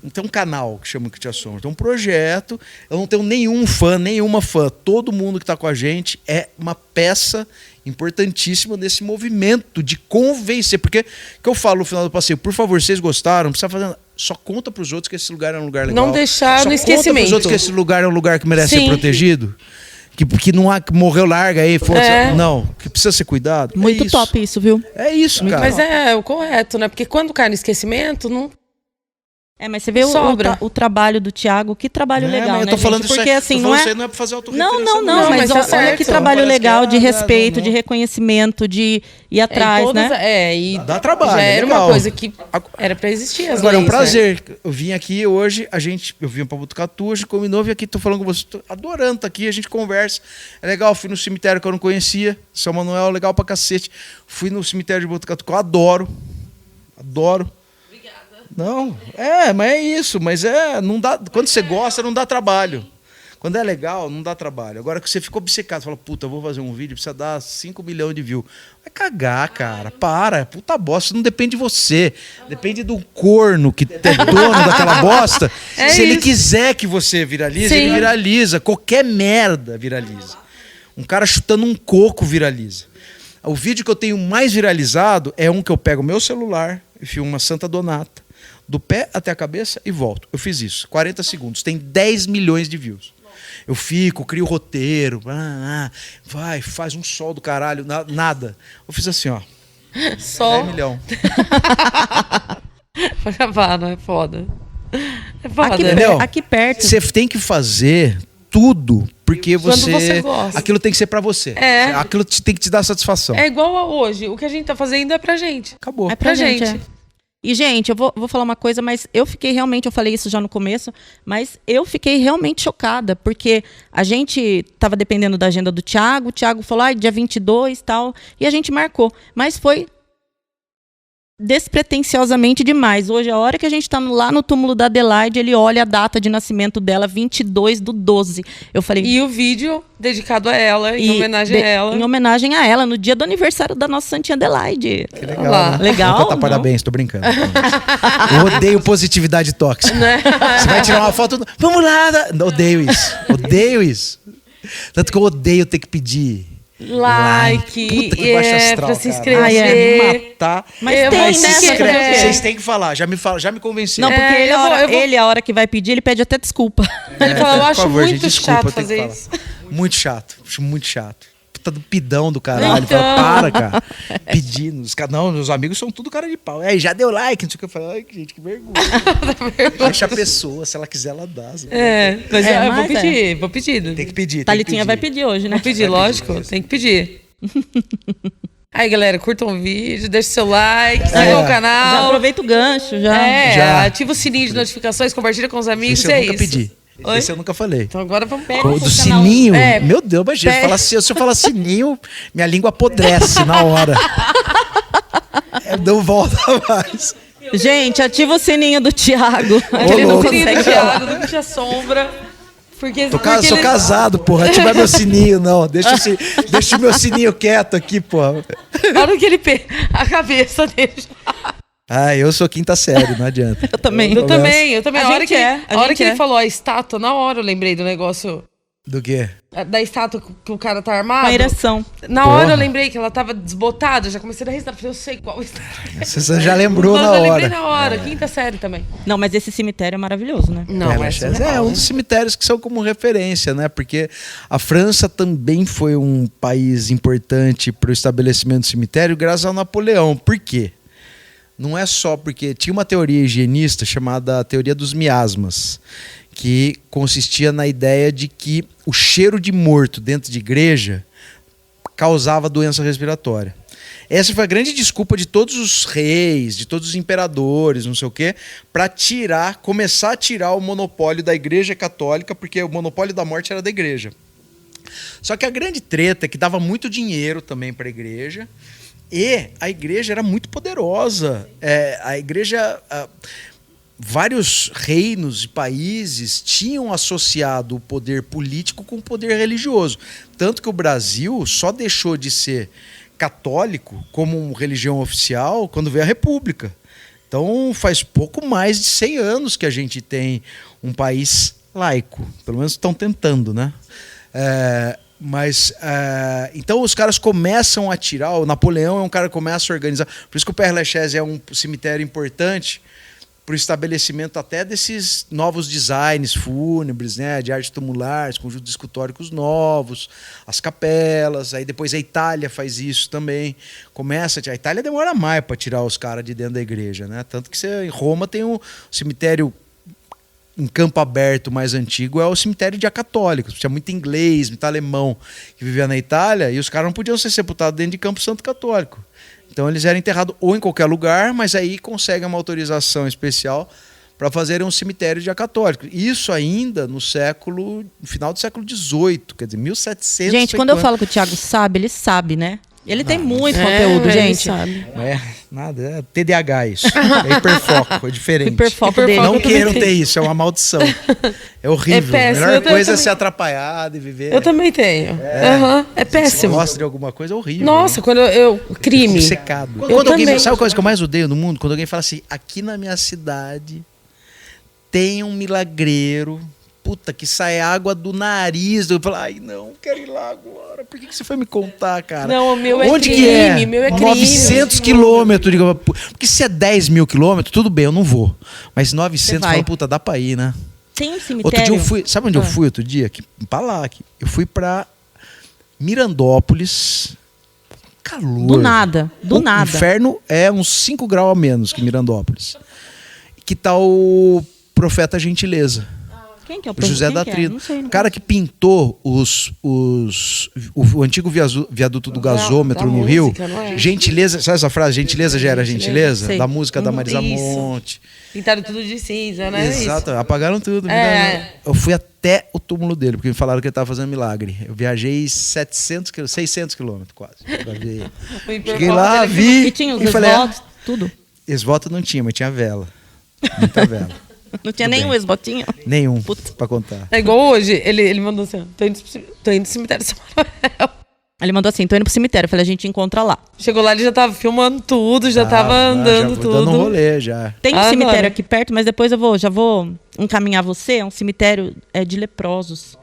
S3: não tem um canal que chama Que Te Assombra. Tem um projeto, eu não tenho nenhum fã, nenhuma fã. Todo mundo que está com a gente é uma peça importantíssima nesse movimento de convencer. Porque que eu falo no final do passeio, por favor, vocês gostaram, não precisa fazer. Só conta para os outros que esse lugar é um lugar legal.
S2: Não deixar no esquecimento.
S3: Só conta para os outros que esse lugar é um lugar que merece ser protegido. Que não há que morreu, larga aí, foda-se. Não, que precisa ser cuidado.
S1: Muito top isso, viu?
S3: É isso, cara.
S2: Mas é o correto, né? Porque quando cai no esquecimento, não.
S1: Mas você vê o trabalho do Thiago, que trabalho legal,
S3: mas eu
S1: né,
S3: tô falando
S1: gente? Porque
S3: isso,
S1: assim,
S3: não é
S1: para
S3: fazer autorreferência.
S1: Não, mas
S2: tá
S1: olha
S2: certo.
S1: que trabalho legal de respeito,
S3: não.
S1: de reconhecimento, de ir atrás, né?
S2: E
S3: dá trabalho,
S2: já era
S3: legal.
S2: uma coisa que era pra existir.
S3: Agora é um
S2: leis,
S3: prazer.
S2: né?
S3: Eu vim aqui hoje, eu vim pra Botucatu, a gente combinou, vim aqui, tô falando com você, tô adorando estar aqui, a gente conversa. É legal, fui no cemitério que eu não conhecia, São Manuel, legal pra cacete. Fui no cemitério de Botucatu, que eu adoro. Não, mas é isso, não dá, quando você gosta, não dá trabalho. Quando é legal, não dá trabalho. Agora que você fica obcecado, fala, puta, eu vou fazer um vídeo, precisa dar 5 milhões de views. Vai cagar, cara, puta bosta, isso não depende de você. Depende do corno que é dono daquela bosta. Se ele quiser que você viralize, ele viraliza. Qualquer merda viraliza. Um cara chutando um coco viraliza. O vídeo que eu tenho mais viralizado é um que eu pego o meu celular e filmo uma Santa Donata, do pé até a cabeça e volto. Eu fiz isso, 40 segundos, tem 10 milhões de views. Eu crio roteiro, faz um sol do caralho, nada. Eu fiz assim, ó.
S2: Sol.
S3: 10 milhões.
S2: Vai acabar, não é foda. É foda.
S1: Aqui perto.
S3: Você tem que fazer tudo porque
S2: você gosta.
S3: Aquilo tem que ser pra você. Aquilo tem que te dar satisfação.
S2: É igual a hoje. O que a gente tá fazendo é pra gente.
S3: Acabou.
S1: É pra gente. E, gente, eu vou falar uma coisa, mas eu falei isso já no começo, mas eu fiquei realmente chocada, porque a gente estava dependendo da agenda do Thiago, o Thiago falou, dia 22 e tal, e a gente marcou, mas foi despretensiosamente demais. Hoje, a hora que a gente está lá no túmulo da Adelaide, ele olha a data de nascimento dela, 22/12. Eu falei...
S2: E o vídeo dedicado a ela, em homenagem a ela.
S1: Em homenagem a ela, no dia do aniversário da nossa Santinha Adelaide.
S3: Que legal. Né?
S1: Legal?
S3: Vou parabéns, tô brincando. Eu odeio positividade tóxica. Você vai tirar uma foto... Vamos lá! Odeio isso. Tanto que eu odeio ter que pedir...
S2: like,
S3: puta que baixa astral,
S2: pra se
S3: cara.
S2: inscrever.
S3: Matar.
S1: Mas tem, né?
S3: Vocês têm que falar, já me convenceram.
S1: Não, porque a hora que vai pedir, ele pede até desculpa.
S2: Ele fala, eu acho
S3: favor,
S2: muito
S3: gente, desculpa,
S2: chato fazer isso.
S3: Muito chato, acho muito chato. Puta do pidão do caralho.
S2: Então.
S3: Fala, para, cara. Pedindo. Não, meus amigos são tudo cara de pau. Aí já deu like, não sei o que. Eu falei, ai, gente, que vergonha. Deixa a pessoa, se ela quiser, ela dá.
S2: Mas eu vou pedir.
S3: Tem que pedir.
S1: Thalitinha vai pedir hoje, né?
S2: Vou pedir, lógico. Tem que pedir. Aí, galera, curtam o vídeo, deixa o seu like, sigam o canal.
S1: Já aproveita o gancho, já.
S2: Ativa o sininho de notificações, compartilha com os amigos,
S3: Esse eu nunca pedi. Esse eu nunca falei.
S2: Então agora vamos
S3: O do sininho? Meu Deus, imagina. Se eu falar sininho, minha língua apodrece na hora. Não volta mais.
S1: Gente, ativa o sininho do Thiago.
S2: Ativa o sininho do Thiago, não te assombra.
S3: Sou casado, porra. Ativar meu sininho, não. Deixa o meu sininho quieto aqui, porra.
S2: Olha o que ele a cabeça dele.
S3: Eu sou quinta série, não adianta.
S1: Eu também.
S2: Eu também.
S1: A
S2: hora
S1: gente
S2: que
S1: é.
S2: ele falou a estátua, na hora eu lembrei do negócio
S3: Do quê?
S2: Da estátua que o cara tá armado.
S1: Uma ereção.
S2: Na hora
S3: Porra.
S2: eu lembrei que ela tava desbotada, eu já comecei a dar risada. Falei, eu sei qual estátua.
S3: Você já lembrou
S2: Nossa,
S3: na
S2: eu lembrei
S3: hora.
S2: na hora, quinta série também.
S1: Não, mas esse cemitério é maravilhoso, né?
S2: Não,
S3: Père
S2: é
S3: Lachaise
S2: surreal,
S3: é um
S2: né?
S3: dos cemitérios que são como referência, né? Porque a França também foi um país importante para o estabelecimento do cemitério graças ao Napoleão. Por quê? Não é só porque tinha uma teoria higienista chamada teoria dos miasmas, que consistia na ideia de que o cheiro de morto dentro de igreja causava doença respiratória. Essa foi a grande desculpa de todos os reis, de todos os imperadores, não sei o quê, para começar a tirar o monopólio da Igreja Católica, porque o monopólio da morte era da igreja. Só que a grande treta é que dava muito dinheiro também para a igreja, e a igreja era muito poderosa. Vários reinos e países tinham associado o poder político com o poder religioso. Tanto que o Brasil só deixou de ser católico como religião oficial quando veio a República. Então faz pouco mais de 100 anos que a gente tem um país laico. Pelo menos estão tentando, né? Então os caras começam a tirar. O Napoleão é um cara que começa a organizar. Por isso que o Père Lachaise é um cemitério importante para o estabelecimento até desses novos designs fúnebres, né, de arte tumular, os conjuntos escultóricos novos, as capelas. Aí depois a Itália faz isso também. A Itália demora mais para tirar os caras de dentro da igreja, né? Tanto que em Roma tem um cemitério em campo aberto mais antigo, é o cemitério de acatólicos. Tinha muito inglês, muito alemão que vivia na Itália, e os caras não podiam ser sepultados dentro de campo santo católico. Então eles eram enterrados ou em qualquer lugar, mas aí conseguem uma autorização especial para fazerem um cemitério de acatólicos. Isso ainda no final do século XVIII, quer dizer, 1700.
S1: Gente, quando eu falo que o Thiago sabe, ele sabe, né? Ele tem muito conteúdo,
S2: ele
S1: gente.
S2: sabe.
S3: Não é nada, é TDAH isso. É hiperfoco, é diferente.
S1: Hiperfoco dele.
S3: Não
S2: eu também
S3: queiram
S2: tenho.
S3: ter isso, é uma maldição. É horrível.
S2: É péssimo,
S3: A melhor
S2: eu
S3: coisa é
S2: também.
S3: ser atrapalhado e viver.
S2: Eu também tenho. Aham, é
S3: Se
S2: péssimo.
S3: gosta de alguma coisa, é horrível.
S2: Nossa,
S3: né?
S2: quando eu crime.
S3: Secado.
S2: Eu
S3: Quando alguém,
S2: também.
S3: sabe a coisa que eu mais odeio no mundo? Quando alguém fala assim, aqui na minha cidade tem um milagreiro, puta, que sai água do nariz. Eu falo, ai não, quero ir lá agora. Por que você foi me contar, cara?
S2: Não, o meu é
S3: Onde
S2: crime,
S3: que é?
S2: meu é crime.
S3: 900 quilômetros. Porque se é 10 mil quilômetros, tudo bem, eu não vou. Mas 900,
S1: vai.
S3: fala, puta, dá pra ir, né?
S1: Tem um cemitério.
S3: Outro dia eu fui, sabe onde eu fui outro dia? Pra lá, aqui. Eu fui pra Mirandópolis. Calor.
S1: Do nada, do
S3: O
S1: nada.
S3: inferno é uns 5 graus a menos que Mirandópolis. Que tal o Profeta Gentileza?
S1: Quem que é o
S3: O José
S1: quem
S3: da
S1: que é?
S3: Trida.
S1: Não sei, não
S3: O cara que pintou o antigo viaduto do gasômetro
S2: Da
S3: no Rio.
S2: música, não é?
S3: Gentileza, sabe essa frase? Gentileza gera gentileza?
S1: Sei.
S3: Da música da Marisa
S2: Isso.
S3: Monte.
S2: Pintaram tudo de cinza, né?
S3: Exato, apagaram tudo.
S2: É.
S3: Eu fui até o túmulo dele, porque me falaram que ele estava fazendo milagre. Eu viajei 600 quilômetros quase. Pra ver.
S2: Isso.
S3: Cheguei lá, vi
S1: E tinha os
S3: e falei,
S1: esvotos, tudo.
S3: esvoto não tinha, mas tinha vela. Muita vela.
S1: Não tinha
S3: Tudo
S1: nenhum
S3: bem.
S1: esbotinho.
S3: Nenhum,
S1: Puta.
S3: pra contar.
S2: É igual hoje, ele mandou assim, ó, tô indo pro cemitério de São Manuel.
S1: Ele mandou assim, tô indo pro cemitério. Eu falei, a gente encontra lá.
S2: Chegou lá, ele já tava filmando tudo, já tava andando
S3: já
S2: tudo.
S3: dando um rolê, já.
S1: Tem um
S2: Adoro.
S1: cemitério aqui perto, mas depois já vou encaminhar você. É um cemitério de leprosos.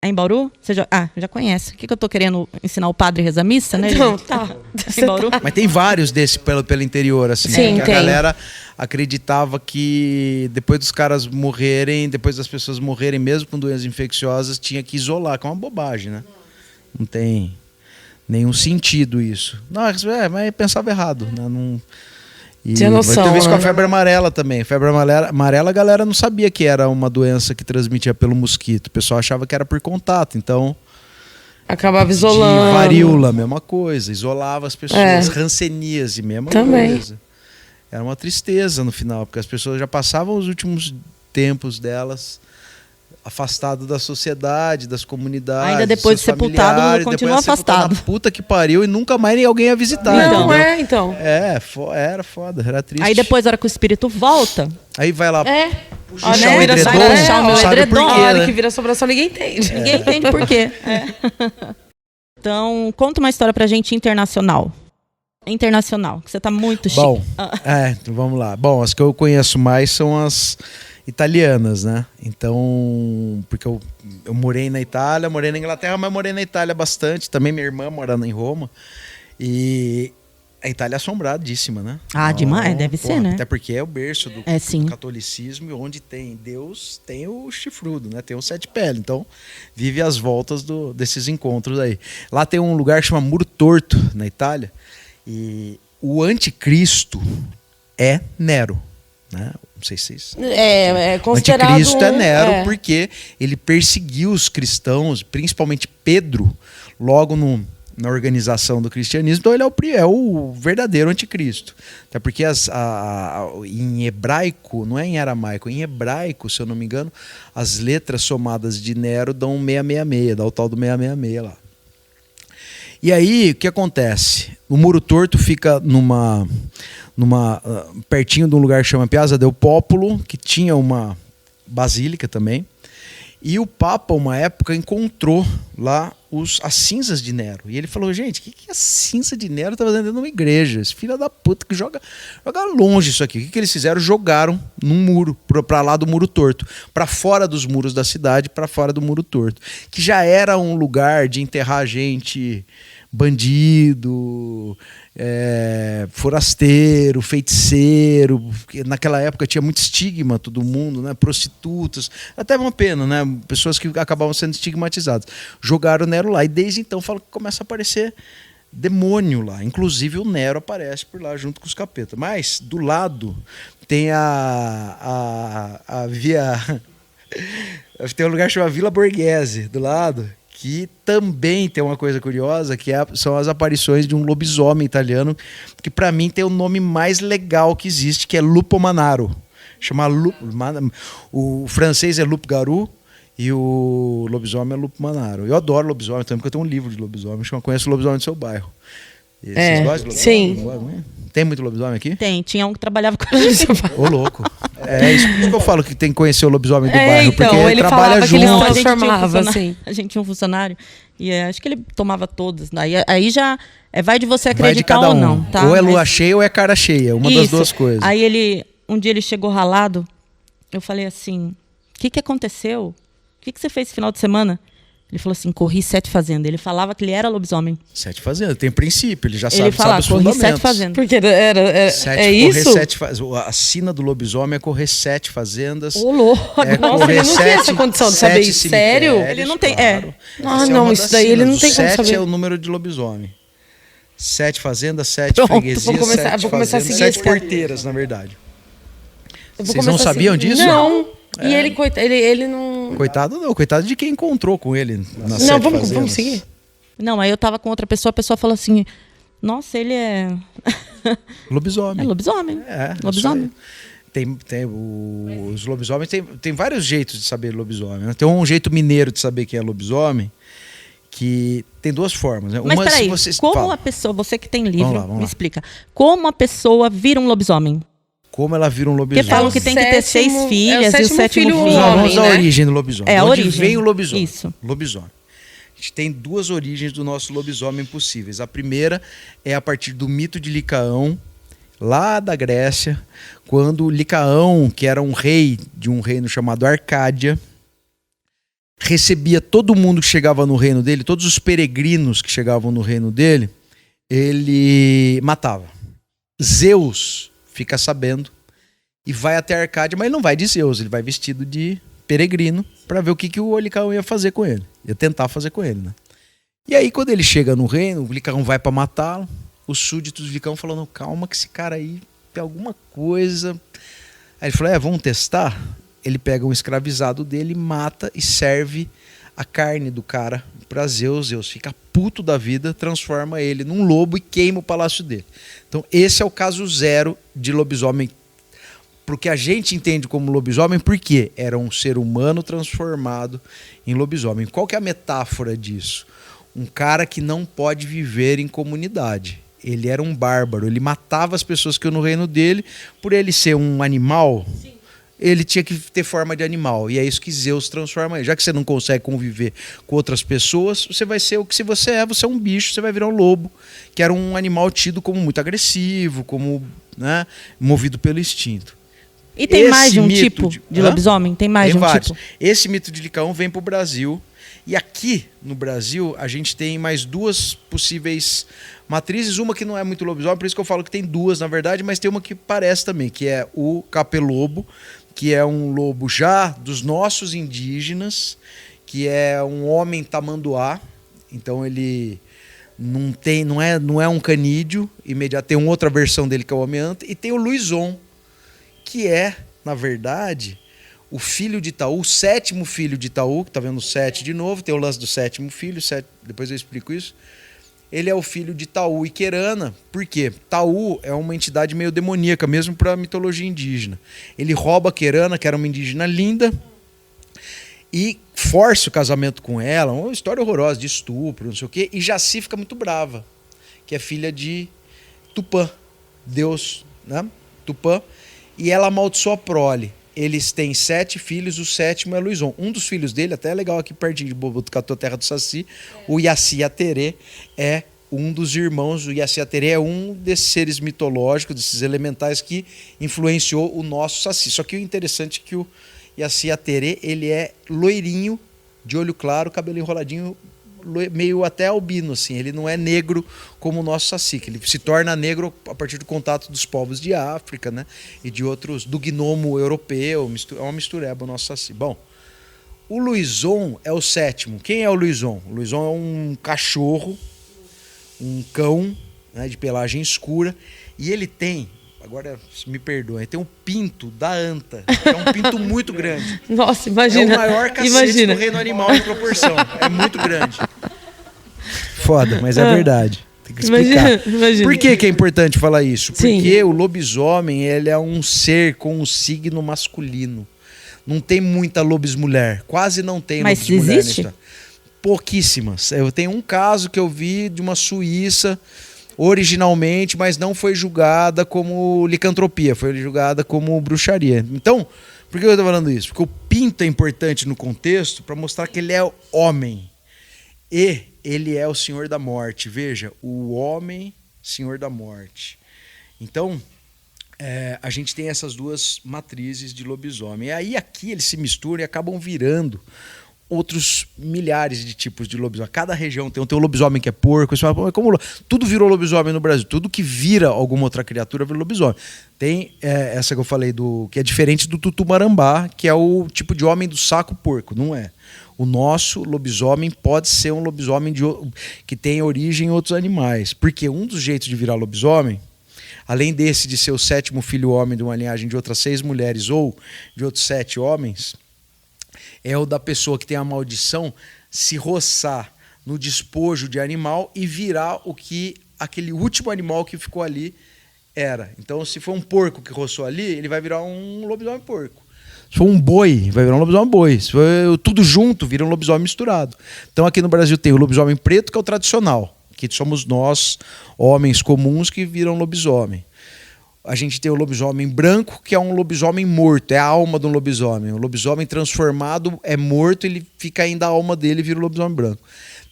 S1: É em Bauru? Você já conhece. O que eu tô querendo ensinar o padre a rezar missa, né?
S2: Então,
S1: gente?
S2: tá.
S1: Em Bauru?
S3: Mas tem vários desses pelo interior, assim.
S2: Sim,
S3: que a
S2: tem.
S3: galera acreditava que depois dos caras morrerem, depois das pessoas morrerem, mesmo com doenças infecciosas, tinha que isolar, que é uma bobagem, né? Não tem nenhum sentido isso. Não, mas pensava errado, né? Não... E
S2: Tinha noção,
S3: teve isso com a
S2: né?
S3: febre amarela também. Febre amarela, a galera não sabia que era uma doença que transmitia pelo mosquito. O pessoal achava que era por contato, então...
S2: Acabava
S3: De
S2: isolando.
S3: varíola, mesma coisa. Isolava as pessoas.
S2: É.
S3: Hanseníase, mesma
S2: Também.
S3: coisa. Era uma tristeza no final, porque as pessoas já passavam os últimos tempos delas afastado da sociedade, das comunidades.
S1: Ainda depois
S3: dos
S1: de sepultado,
S3: familiares,
S1: continua
S3: depois de sepultado
S1: afastado.
S3: Na puta que pariu e nunca mais alguém ia visitar.
S2: Não,
S3: entendeu?
S2: então.
S3: Era foda, era triste.
S1: Aí depois, na hora que o espírito volta,
S3: Aí vai lá,
S2: É.
S3: puxa
S2: Ó,
S3: o chão,
S2: né? Vira
S3: edredom,
S2: sobração,
S3: não
S1: meu
S3: sabe
S1: edredom,
S3: por
S2: A
S3: quê,
S2: hora
S3: né?
S2: que vira sobração, ninguém entende.
S1: ninguém entende por quê. Então, conta uma história pra gente internacional. Internacional, que você tá muito chique.
S3: Bom, então vamos lá. Bom, as que eu conheço mais são as italianas, né? Então, porque eu morei na Itália, morei na Inglaterra, mas morei na Itália bastante. Também minha irmã morando em Roma. E a Itália é assombradíssima, né?
S1: Ah, demais, deve ser, né?
S3: Até porque é o berço do
S1: sim.
S3: catolicismo, e onde tem Deus, tem o chifrudo, né? Tem o sete pele. Então, vive as voltas desses encontros aí. Lá tem um lugar que chama Muro Torto, na Itália, e o anticristo é Nero, né? Não sei se vocês...
S2: É considerado...
S3: O anticristo é Nero,
S2: é.
S3: porque ele perseguiu os cristãos, principalmente Pedro, logo na organização do cristianismo. Então ele é o verdadeiro anticristo. Até porque em hebraico, não é em aramaico, em hebraico, se eu não me engano, as letras somadas de Nero dão 666, dá o tal do 666 lá. E aí, o que acontece? O Muro Torto fica pertinho de um lugar que chama Piazza del Popolo, que tinha uma basílica também. E o Papa, uma época, encontrou lá as cinzas de Nero. E ele falou, gente, o que a cinza de Nero está fazendo dentro de uma igreja? Esse filho da puta que joga longe isso aqui. O que eles fizeram? Jogaram num muro, para lá do Muro Torto. Para fora dos muros da cidade, para fora do Muro Torto. Que já era um lugar de enterrar gente... bandido, forasteiro, feiticeiro. Naquela época tinha muito estigma, todo mundo, né? Prostitutas, até uma pena, né? Pessoas que acabavam sendo estigmatizadas. Jogaram o Nero lá e desde então começa a aparecer demônio lá. Inclusive o Nero aparece por lá junto com os capetas. Mas do lado tem a via... tem um lugar chamado Vila Borghese do lado, que também tem uma coisa curiosa, que são as aparições de um lobisomem italiano, que para mim tem o nome mais legal que existe, que é Lupo Manaro. O francês é Loup-garou e o lobisomem é Lupo Manaro. Eu adoro lobisomem também, porque eu tenho um livro de lobisomem, chama Conheço o Lobisomem do Seu Bairro. Vocês gostam de lobisomem?
S2: Sim.
S3: Tem muito lobisomem aqui?
S1: Tem, tinha um que trabalhava com a gente.
S3: Ô, louco. É isso que eu falo, que tem que conhecer o lobisomem do bairro,
S2: então,
S3: porque
S2: ele
S3: trabalha
S2: falava que ele
S3: junto.
S2: transformava, assim.
S1: A gente tinha um funcionário e acho que ele tomava todas. Aí já vai de você
S3: Vai de
S1: acreditar
S3: cada
S1: ou
S3: um.
S1: não, tá?
S3: Ou é lua cheia ou é cara cheia, uma das duas coisas.
S1: Aí um dia ele chegou ralado, eu falei assim, o que aconteceu? O que você fez esse final de semana? Ele falou assim, corri 7 fazendas. Ele falava que ele era lobisomem.
S3: 7 fazendas, tem princípio, ele já
S1: Ele falava,
S3: sabe os
S1: corri
S3: fundamentos.
S1: 7 fazendas.
S2: Porque é isso?
S3: A sina do lobisomem é correr 7 fazendas.
S2: Ô, louco.
S3: É
S2: Nossa, ele não tem essa condição de saber isso. Sério?
S1: Ele não tem,
S3: claro.
S2: Ah,
S3: Essa
S2: não,
S3: uma
S2: isso
S3: das
S2: daí ele
S3: sinas.
S2: não tem como
S3: 7
S2: saber.
S3: é o número de lobisomem. 7 fazendas, 7
S2: Pronto,
S3: freguesias,
S2: vou começar
S3: 7
S2: a seguir
S3: 7
S2: esse cara.
S3: porteiras, na verdade.
S2: Eu vou
S3: Vocês não
S2: começar a
S3: sabiam
S2: seguir.
S3: disso?
S2: Não. E ele não...
S3: Coitado não, coitado de quem encontrou com ele nas
S2: Não,
S3: 7
S2: vamos
S3: fazendas.
S2: seguir.
S1: Não, aí eu tava com outra pessoa, a pessoa falou assim, nossa, ele é...
S3: Lobisomem.
S1: É lobisomem. Lobisomem.
S3: Os lobisomens tem vários jeitos de saber lobisomem, né? Tem um jeito mineiro de saber quem é lobisomem, que tem 2 formas, né?
S1: Mas peraí,
S3: fala.
S1: a pessoa, você que tem livro,
S3: Vamos lá.
S1: me explica. Como a pessoa vira um lobisomem?
S3: Como ela vira um
S1: Porque
S3: lobisomem?
S1: falam que tem que ter 6 filhas e o 7º filho.
S3: Vamos
S2: homem,
S3: à
S2: né?
S3: origem do lobisomem.
S1: É, a
S3: Onde
S1: origem.
S3: vem o lobisomem?
S1: Isso.
S3: Lobisomem. A gente tem 2 origens do nosso lobisomem possíveis. A primeira é a partir do mito de Licaão, lá da Grécia, quando Licaão, que era um rei de um reino chamado Arcádia, recebia todo mundo que chegava no reino dele, todos os peregrinos que chegavam no reino dele, ele matava. Zeus fica sabendo e vai até Arcádia, mas ele não vai de Zeus, ele vai vestido de peregrino para ver o que o Licaão ia fazer com ele. Ia tentar fazer com ele, né? E aí, quando ele chega no reino, o Licaão vai para matá-lo, os súditos do Licaão falando, calma que esse cara aí tem alguma coisa. Aí ele falou, vamos testar? Ele pega um escravizado dele, mata e serve a carne do cara para Zeus. Zeus fica puto da vida, transforma ele num lobo e queima o palácio dele. Então esse é o caso 0 de lobisomem, porque a gente entende como lobisomem, porque era um ser humano transformado em lobisomem. Qual que é a metáfora disso? Um cara que não pode viver em comunidade. Ele era um bárbaro, ele matava as pessoas que iam no reino dele, por ele ser um animal. Sim. Ele tinha que ter forma de animal. E é isso que Zeus transforma ele. Já que você não consegue conviver com outras pessoas, você vai ser o que você é um bicho, você vai virar um lobo, que era um animal tido como muito agressivo, como, né, movido pelo instinto.
S1: E tem mais de um
S3: mito
S1: tipo de lobisomem? Tem mais de um
S3: vários.
S1: tipo?
S3: Esse mito de Licaón vem para o Brasil. E aqui no Brasil, a gente tem mais duas possíveis matrizes. Uma que não é muito lobisomem, por isso que eu falo que tem duas, na verdade, mas tem uma que parece também, que é o capelobo, que é um lobo já dos nossos indígenas, que é um homem tamanduá. Então ele não é um canídeo, imediato. Tem uma outra versão dele que é o homem-anta. E tem o Luizon, que é, na verdade, o filho de Itaú, o sétimo filho de Itaú, que tá vendo o 7 de novo, tem o lance do sétimo filho, depois eu explico isso. Ele é o filho de Taú e Querana. Por quê? Taú é uma entidade meio demoníaca, mesmo para a mitologia indígena. Ele rouba Querana, que era uma indígena linda, e força o casamento com ela, uma história horrorosa de estupro, não sei o quê, e Jaci fica muito brava, que é filha de Tupã, Deus, né? Tupã, e ela amaldiçoa a prole. Eles têm 7 filhos, o sétimo é Luizon. Um dos filhos dele, até é legal aqui pertinho de Botucatu, terra do Saci, o Yaci Aterê é um dos irmãos. O Yaci Aterê é um desses seres mitológicos, desses elementais que influenciou o nosso Saci. Só que o interessante é que o Yaci Aterê, ele é loirinho, de olho claro, cabelo enroladinho, meio até albino, assim. Ele não é negro como o nosso Saci, que ele se torna negro a partir do contato dos povos de África, né? E de outros, do gnomo europeu, é uma mistureba o nosso Saci. Bom, o Luizon é o sétimo. Quem é o Luizon? O Luizon é um cachorro, um cão, né, de pelagem escura, e ele tem, agora me perdoem, tem um pinto da anta, que é um pinto muito grande.
S2: Nossa, imagina.
S3: É o maior cacete do reino animal em proporção. É muito grande. Foda, mas é verdade. Tem que explicar.
S2: Imagina.
S3: Por que é importante falar isso?
S2: Sim.
S3: Porque o lobisomem, ele é um ser com um signo masculino. Não tem muita lobismulher. Quase não tem
S1: Mas
S3: lobismulher.
S1: existe?
S3: Pouquíssimas. Eu tenho um caso que eu vi de uma suíça originalmente, mas não foi julgada como licantropia, foi julgada como bruxaria. Então, por que eu estou falando isso? Porque o pinto é importante no contexto para mostrar que ele é homem. E ele é o Senhor da Morte. Veja, o homem, Senhor da Morte. Então, a gente tem essas duas matrizes de lobisomem. E aí aqui eles se misturam e acabam virando outros milhares de tipos de lobisomem. Cada região tem um lobisomem que é porco. Você fala, como tudo virou lobisomem no Brasil. Tudo que vira alguma outra criatura vira lobisomem. Tem essa que eu falei, que é diferente do tutumarambá, que é o tipo de homem do saco porco. Não é. O nosso lobisomem pode ser um lobisomem que tem origem em outros animais. Porque um dos jeitos de virar lobisomem, além desse de ser o sétimo filho homem de uma linhagem de outras 6 mulheres ou de outros 7 homens, é o da pessoa que tem a maldição se roçar no despojo de animal e virar o que aquele último animal que ficou ali era. Então, se for um porco que roçou ali, ele vai virar um lobisomem porco. Se for um boi, vai virar um lobisomem boi. Se for tudo junto, vira um lobisomem misturado. Então, aqui no Brasil tem o lobisomem preto, que é o tradicional, que somos nós, homens comuns, que viram lobisomem. A gente tem o lobisomem branco, que é um lobisomem morto, é a alma de um lobisomem. O lobisomem transformado é morto, ele fica ainda a alma dele e vira o lobisomem branco.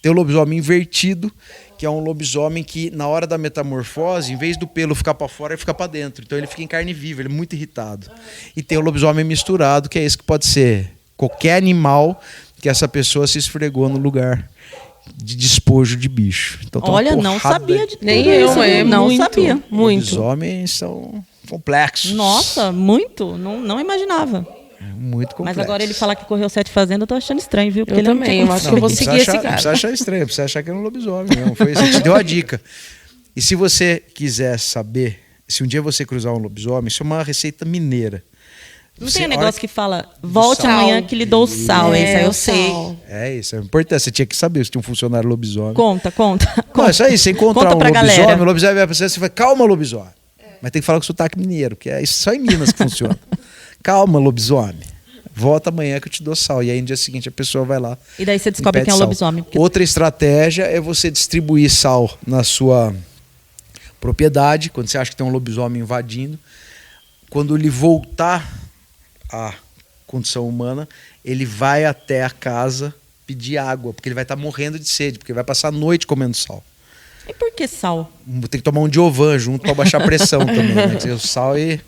S3: Tem o lobisomem invertido, que é um lobisomem que, na hora da metamorfose, em vez do pelo ficar para fora, ele fica para dentro. Então ele fica em carne viva, ele é muito irritado. E tem o lobisomem misturado, que é esse que pode ser qualquer animal que essa pessoa se esfregou no lugar de despojo de bicho. Então,
S1: olha, não sabia de tudo
S2: Nem
S1: isso.
S2: eu,
S1: não
S2: muito,
S1: sabia.
S2: Muito.
S3: Os homens são complexos.
S1: Nossa, muito. Não imaginava.
S3: Muito complexo.
S1: Mas agora ele falar que correu 7 fazendas, eu tô achando estranho, viu?
S2: Eu também, eu acho que eu vou seguir esse cara.
S3: Precisa achar estranho, precisa achar que é um lobisomem. Não. Foi, você te deu a dica. E se você quiser saber, se um dia você cruzar um lobisomem, isso é uma receita mineira.
S1: Não tem um negócio que fala, volte amanhã que lhe dou o sal. Esse aí eu sei.
S3: É isso, é importante. Você tinha que saber se tinha um funcionário lobisomem.
S1: Conta.
S3: Não, é isso aí, você encontrar
S1: Conta
S3: um
S1: pra
S3: lobisomem,
S1: galera.
S3: o lobisomem vai pra você, você fala, calma, lobisomem. Mas tem que falar com sotaque mineiro, que é isso só em Minas que funciona. Calma, lobisomem. Volta amanhã que eu te dou sal. E aí no dia seguinte a pessoa vai lá.
S1: E daí você descobre
S3: pede
S1: quem é o
S3: sal.
S1: lobisomem. Porque...
S3: Outra estratégia é você distribuir sal na sua propriedade, quando você acha que tem um lobisomem invadindo. Quando ele voltar à condição humana, ele vai até a casa pedir água, porque ele vai estar morrendo de sede, porque ele vai passar a noite comendo sal.
S1: E por que sal?
S3: Tem que tomar um Diovan junto para baixar a pressão também, né? O sal e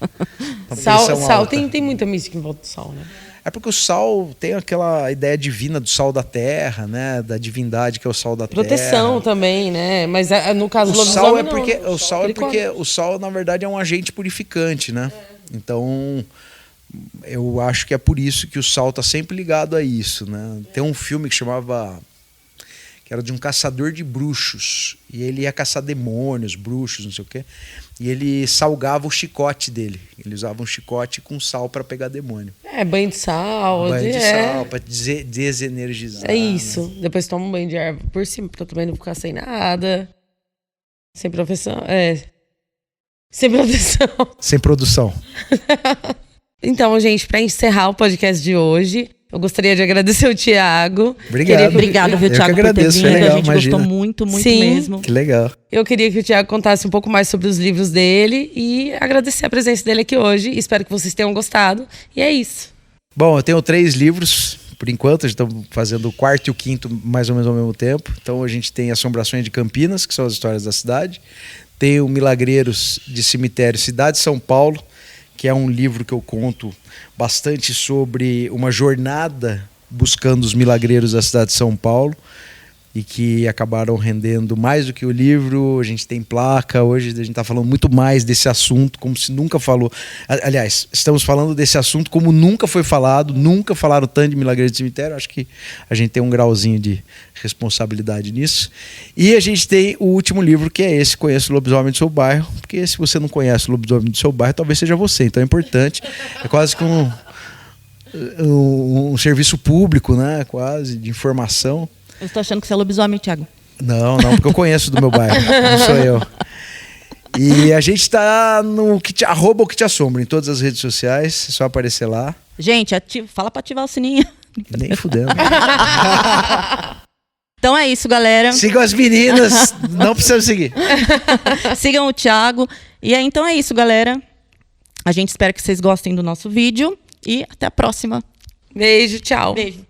S3: a pressão
S2: Sal
S3: alta.
S2: tem muita mística em volta do sal, né?
S3: É porque o sal tem aquela ideia divina do sal da terra, né? Da divindade que é o sal da
S2: Proteção
S3: terra.
S2: também, né? Mas no caso do
S3: O sal
S2: lobisomem,
S3: é porque
S2: não.
S3: o sal na verdade é um agente purificante, né? Então eu acho que é por isso que o sal está sempre ligado a isso, né? Tem um filme que era de um caçador de bruxos e ele ia caçar demônios, bruxos, não sei o quê. E ele salgava o chicote dele. Ele usava um chicote com sal para pegar demônio.
S2: Banho de sal.
S3: Banho de sal para desenergizar.
S2: É isso.
S3: Né?
S2: Depois toma um banho de erva por cima, pra também não ficar sem nada. Sem profissão. Sem proteção.
S3: Sem produção.
S2: Então, gente, para encerrar o podcast de hoje, eu gostaria de agradecer o Thiago.
S3: Obrigado.
S1: Obrigado, viu,
S3: Eu
S1: Thiago,
S3: que agradeço,
S1: por ter vindo.
S3: foi legal,
S1: A gente
S3: imagina.
S1: gostou muito
S2: Sim.
S1: mesmo.
S3: Que legal.
S2: Eu queria que o Thiago contasse um pouco mais sobre os livros dele e agradecer a presença dele aqui hoje. Espero que vocês tenham gostado. E é isso.
S3: Bom, eu tenho 3 livros, por enquanto, estamos fazendo o 4º e o 5º mais ou menos ao mesmo tempo. Então a gente tem Assombrações de Campinas, que são as histórias da cidade. Tem o Milagreiros de Cemitério, Cidade de São Paulo, que é um livro que eu conto bastante sobre uma jornada buscando os milagreiros da cidade de São Paulo e que acabaram rendendo mais do que o livro. A gente tem placa, hoje a gente está falando muito mais desse assunto, como se nunca falou. Aliás, estamos falando desse assunto como nunca foi falado, nunca falaram tanto de milagreiros de cemitério. Acho que a gente tem um grauzinho de responsabilidade nisso. E a gente tem o último livro, que é esse, Conheça o Lobisomem do Seu Bairro, porque se você não conhece o lobisomem do seu bairro, talvez seja você, então é importante. É quase que um serviço público, né? Quase, de informação.
S1: Eu estou achando que você é lobisomem, Thiago.
S3: Não, porque eu conheço do meu bairro, não sou eu. E a gente está no arroba o que te assombra em todas as redes sociais, é só aparecer lá.
S1: Gente, fala para ativar o sininho.
S3: Nem fudendo.
S1: Então é isso, galera.
S3: Sigam as meninas, não precisam seguir.
S1: Sigam o Thiago. E aí, então é isso, galera. A gente espera que vocês gostem do nosso vídeo. E até a próxima.
S2: Beijo, tchau.
S1: Beijo.